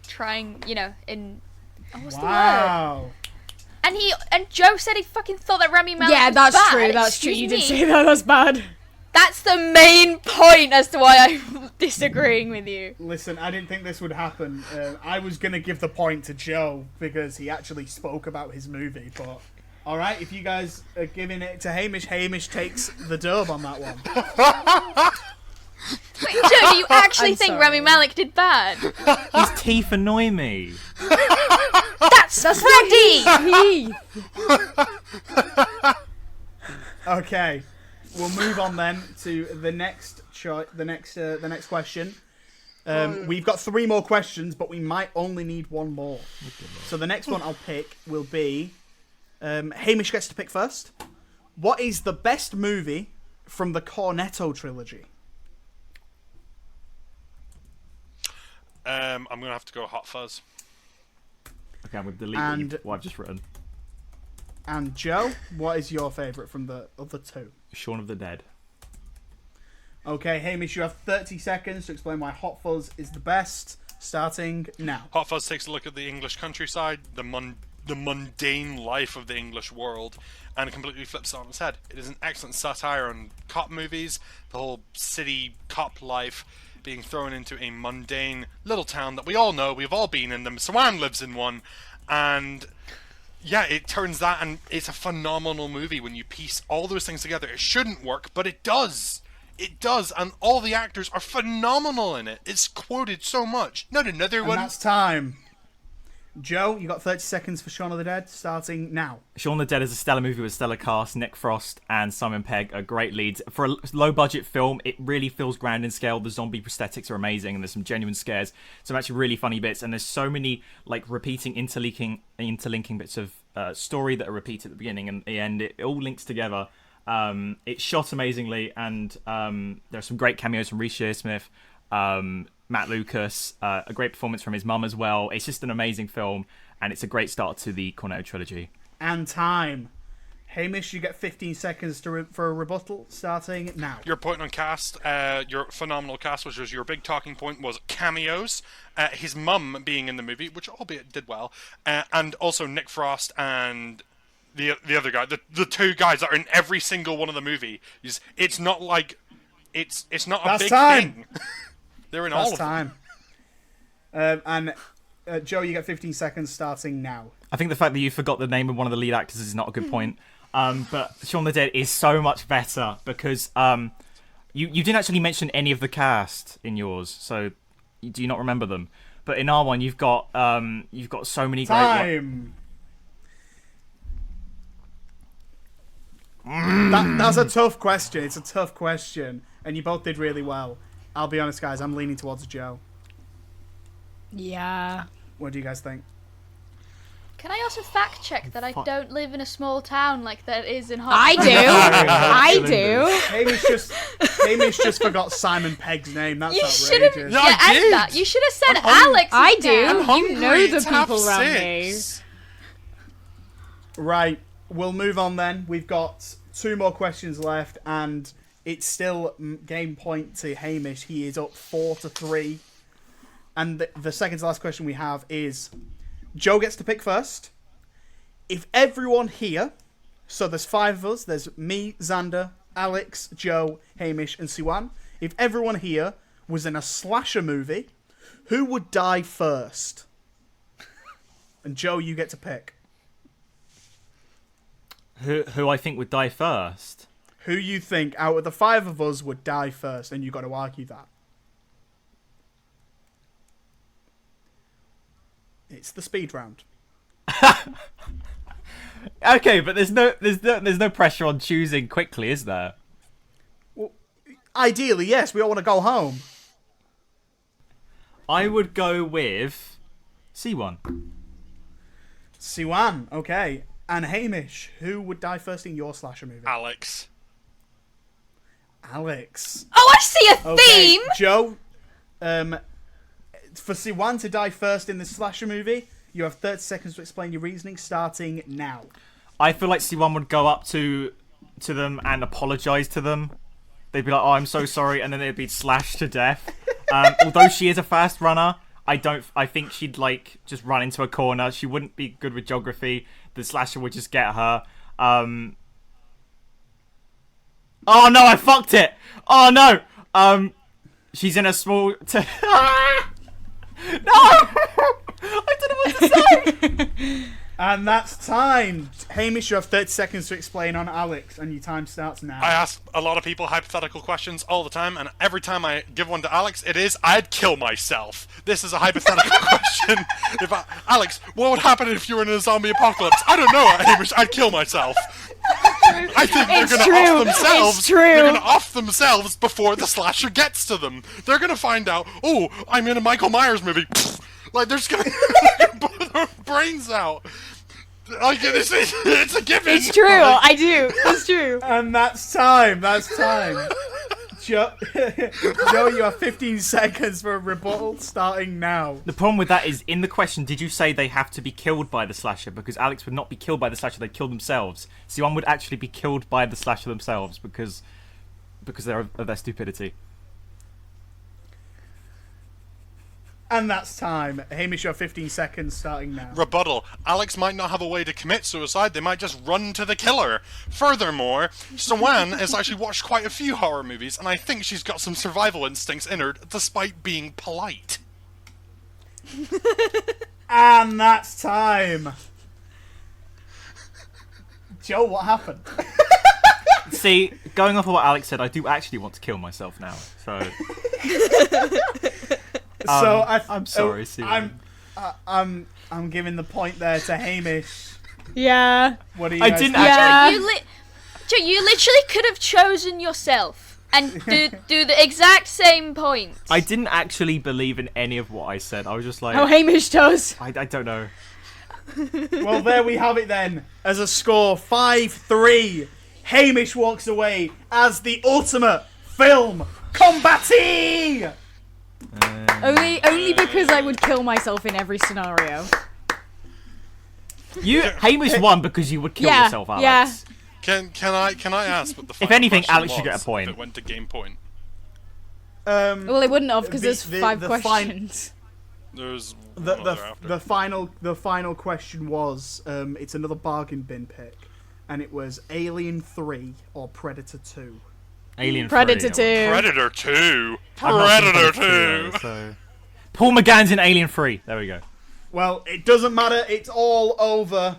trying, what's the word? Wow. And Joe said he fucking thought that Rami Malek yeah, was that's bad. true. That's true. Excuse You me. did say that. That's bad. That's the main point as to why I'm disagreeing with you. Listen, I didn't think this would happen. I was going to give the point to Joe because he actually spoke about his movie, but alright, if you guys are giving it to Hamish, Hamish takes the dub on that one. Wait, Joe, do you actually I'm think sorry. Rami Malek did bad? His teeth annoy me. That's Freddy! He. Okay, we'll move on then to the next question. We've got 3 more questions, but we might only need 1 more. So the next one I'll pick will be Hamish gets to pick first. What is the best movie from the Cornetto trilogy? I'm going to have to go Hot Fuzz. Okay, I'm going to delete what I've just written. And Joe, what is your favourite from the other 2? Shaun of the Dead. Okay, Hamish, you have 30 seconds to explain why Hot Fuzz is the best, starting now. Hot Fuzz takes a look at the English countryside, the mundane life of the English world, and it completely flips it on its head. It is an excellent satire on cop movies, the whole city cop life being thrown into a mundane little town that we all know, we've all been in them. Sawan lives in one, and yeah, it turns that, and it's a phenomenal movie when you piece all those things together. It shouldn't work, but it does. It does, and all the actors are phenomenal in it. It's quoted so much. Not another And one. that's time. Joe, you got 30 seconds for Shaun of the Dead, starting now. Shaun of the Dead is a stellar movie with stellar cast. Nick Frost and Simon Pegg are great leads. For a low-budget film, it really feels grand in scale. The zombie prosthetics are amazing, and there's some genuine scares. Some actually really funny bits, and there's so many repeating, interlinking bits of story that are repeated at the beginning and the end. It all links together. It's shot amazingly, and there are some great cameos from Reece Shearsmith, Matt Lucas, a great performance from his mum as well. It's just an amazing film, and it's a great start to the Cornetto trilogy. And time. Hamish, you get 15 seconds for a rebuttal, starting now. Your point on cast, your phenomenal cast, which was your big talking point, was cameos. His mum being in the movie, which albeit did well, and also Nick Frost and the other guy, the 2 guys that are in every single one of the movie. It's not like it's not That's a big time. thing. They're in all That's of them. time. And Joe, you get 15 seconds, starting now. I think the fact that you forgot the name of one of the lead actors is not a good point. But Shaun of the Dead is so much better because you didn't actually mention any of the cast in yours, so do you not remember them? But in our one, you've got so many great. Time. That's a tough question. It's a tough question, and you both did really well. I'll be honest, guys. I'm leaning towards Joe. Yeah. What do you guys think? Can I also fact check that I don't live in a small town like that is in I Hartford? do. Hamish just forgot Simon Pegg's name. That's You should have. outrageous. No, Yeah, I and did. that. You should have said I'm Alex. I instead. do. I'm hungry You know the to have people around me. 6. Right, we'll move on then. We've got 2 more questions left, and it's still game point to Hamish. He is up 4-3. And the second to last question we have is, Joe gets to pick first. If everyone here, so there's 5 of us, there's me, Xander, Alex, Joe, Hamish, and Siwan. If everyone here was in a slasher movie, who would die first? And Joe, you get to pick. Who I think would die first? Who you think out of the 5 of us would die first, and you got to argue that. It's the speed round. Okay, but there's no pressure on choosing quickly, is there? Well, ideally, yes. We all want to go home. I would go with C1. Siwan, okay. And Hamish, who would die first in your slasher movie? Alex. Alex. Oh, I see a Okay, theme. Joe, for Siwan to die first in the slasher movie, you have 30 seconds to explain your reasoning, starting now. I feel like C1 would go up to them and apologise to them. They'd be like, "Oh, I'm so sorry," and then they'd be slashed to death. Although she is a fast runner, I think she'd like just run into a corner. She wouldn't be good with geography. The slasher would just get her. Oh no, I fucked it. Oh no. She's in a small. No, I don't know what to say. And that's time. Hamish, you have 30 seconds to explain on Alex, and your time starts now. I ask a lot of people hypothetical questions all the time, and every time I give one to Alex, it is, I'd kill myself. This is a hypothetical question. Alex, what would happen if you were in a zombie apocalypse? I don't know, Hamish, I'd kill myself. I think they're going to off themselves. It's true. They're going to off themselves before the slasher gets to them. They're going to find out, oh, I'm in a Michael Myers movie. Like, they're just going to blow their brains out. Like, it's a given. It's true. I do. It's true. And that's time. Joe, you have 15 seconds for a rebuttal, starting now. The problem with that is, in the question, did you say they have to be killed by the slasher? Because Alex would not be killed by the slasher; they'd kill themselves. C1 would actually be killed by the slasher themselves because of their stupidity. And that's time. Hamish, you have 15 seconds, starting now. Rebuttal. Alex might not have a way to commit suicide, they might just run to the killer. Furthermore, Sawan has actually watched quite a few horror movies, and I think she's got some survival instincts in her, despite being polite. And that's time. Joe, what happened? See, going off of what Alex said, I do actually want to kill myself now. So, I'm sorry, C1. I'm giving the point there to Hamish. Yeah. What do you I guys didn't think? actually. Joe, you literally could have chosen yourself and do the exact same point. I didn't actually believe in any of what I said. I was just like, Oh, Hamish does. I don't know. Well, there we have it then. As a score, 5-3. Hamish walks away as the ultimate film combattee. Only because I would kill myself in every scenario. Hamish won because you would kill Yeah, yourself, Alex. yeah. Can I ask what the final anything, question Alex should get a was point. if it went to game point? Well, it wouldn't have because The- there's the- 5 the questions. There's The one other after. the final question was it's another bargain bin pick, and it was Alien 3 or Predator 2. Alien Predator 3, 2. Predator 2! I'm not seen Predator 2! so. Paul McGann's in Alien 3. There we go. Well, it doesn't matter. It's all over.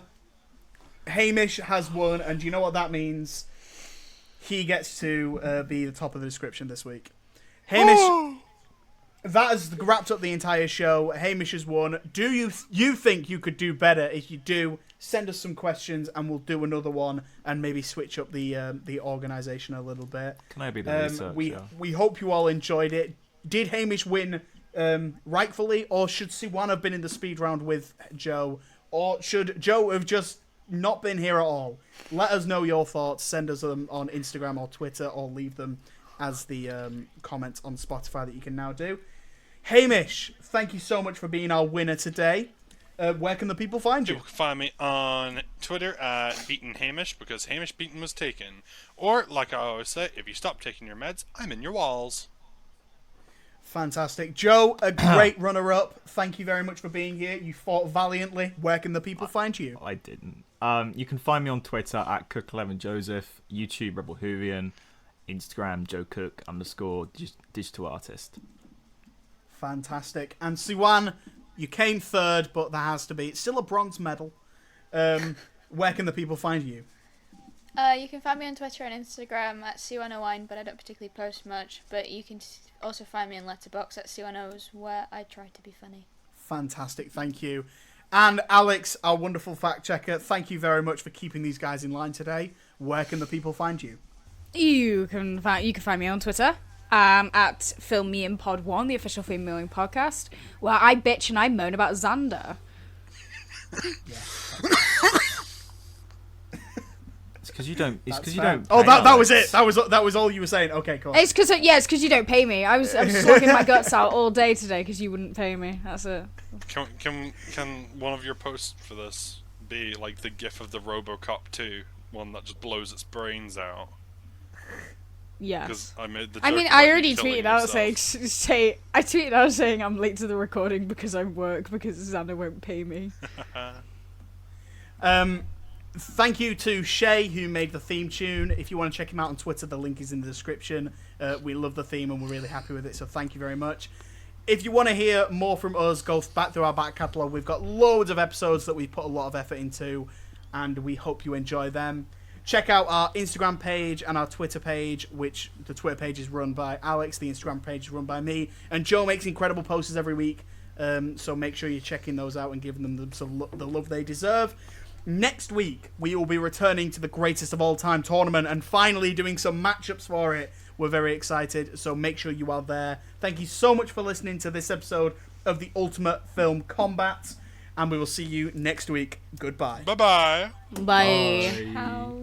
Hamish has won, and do you know what that means? He gets to be the top of the description this week. Hamish, that has wrapped up the entire show. Hamish has won. Do you think you could do better? If you do, send us some questions, and we'll do another one, and maybe switch up the organisation a little bit. Can I be the researcher? We hope you all enjoyed it. Did Hamish win rightfully, or should Siwan have been in the speed round with Joe? or should Joe have just not been here at all? Let us know your thoughts. Send us them on Instagram or Twitter, or leave them as the comments on Spotify that you can now do. Hamish, thank you so much for being our winner today. Where can the people find you? You can find me on Twitter at Beaten Hamish, because Hamish Beaton was taken. Or, like I always say, if you stop taking your meds, I'm in your walls. Fantastic. Joe, a great runner-up. Thank you very much for being here. You fought valiantly. Where can the people find you? I didn't. You can find me on Twitter at Cook11Joseph, YouTube Rebel Hoovian, Instagram Joe Cook _ digital artist. Fantastic. And Siwan, you came third, but there has to be. It's still a bronze medal. Where can the people find you? You can find me on Twitter and Instagram at C101, but I don't particularly post much. But you can also find me in Letterboxd at C1Os, where I try to be funny. Fantastic, thank you. And Alex, our wonderful fact checker, thank you very much for keeping these guys in line today. Where can the people find you? You can find me on Twitter at FilmMeInPod1, the official film viewing podcast, where I bitch and I moan about Xander. It's because you don't. Oh, that was it. That was all you were saying. Okay, cool. It's because you don't pay me. I'm slugging my guts out all day today because you wouldn't pay me. That's it. Can one of your posts for this be like the gif of the RoboCop 2, one that just blows its brains out? Yeah. Because I made the. I mean, I already tweeted out saying I'm late to the recording because I work because Xander won't pay me. Thank you to Shay, who made the theme tune. If you want to check him out on Twitter, the link is in the description. We love the theme and we're really happy with it, so thank you very much. If you want to hear more from us, go back through our back catalogue. We've got loads of episodes that we've put a lot of effort into, and we hope you enjoy them. Check out our Instagram page and our Twitter page, which the Twitter page is run by Alex, the Instagram page is run by me, and Joe makes incredible posts every week, so make sure you're checking those out and giving them the love they deserve. Next week, we will be returning to the greatest of all time tournament and finally doing some matchups for it. We're very excited, so make sure you are there. Thank you so much for listening to this episode of the Ultimate Film Combat, and we will see you next week. Goodbye. Bye-bye. Bye. Bye.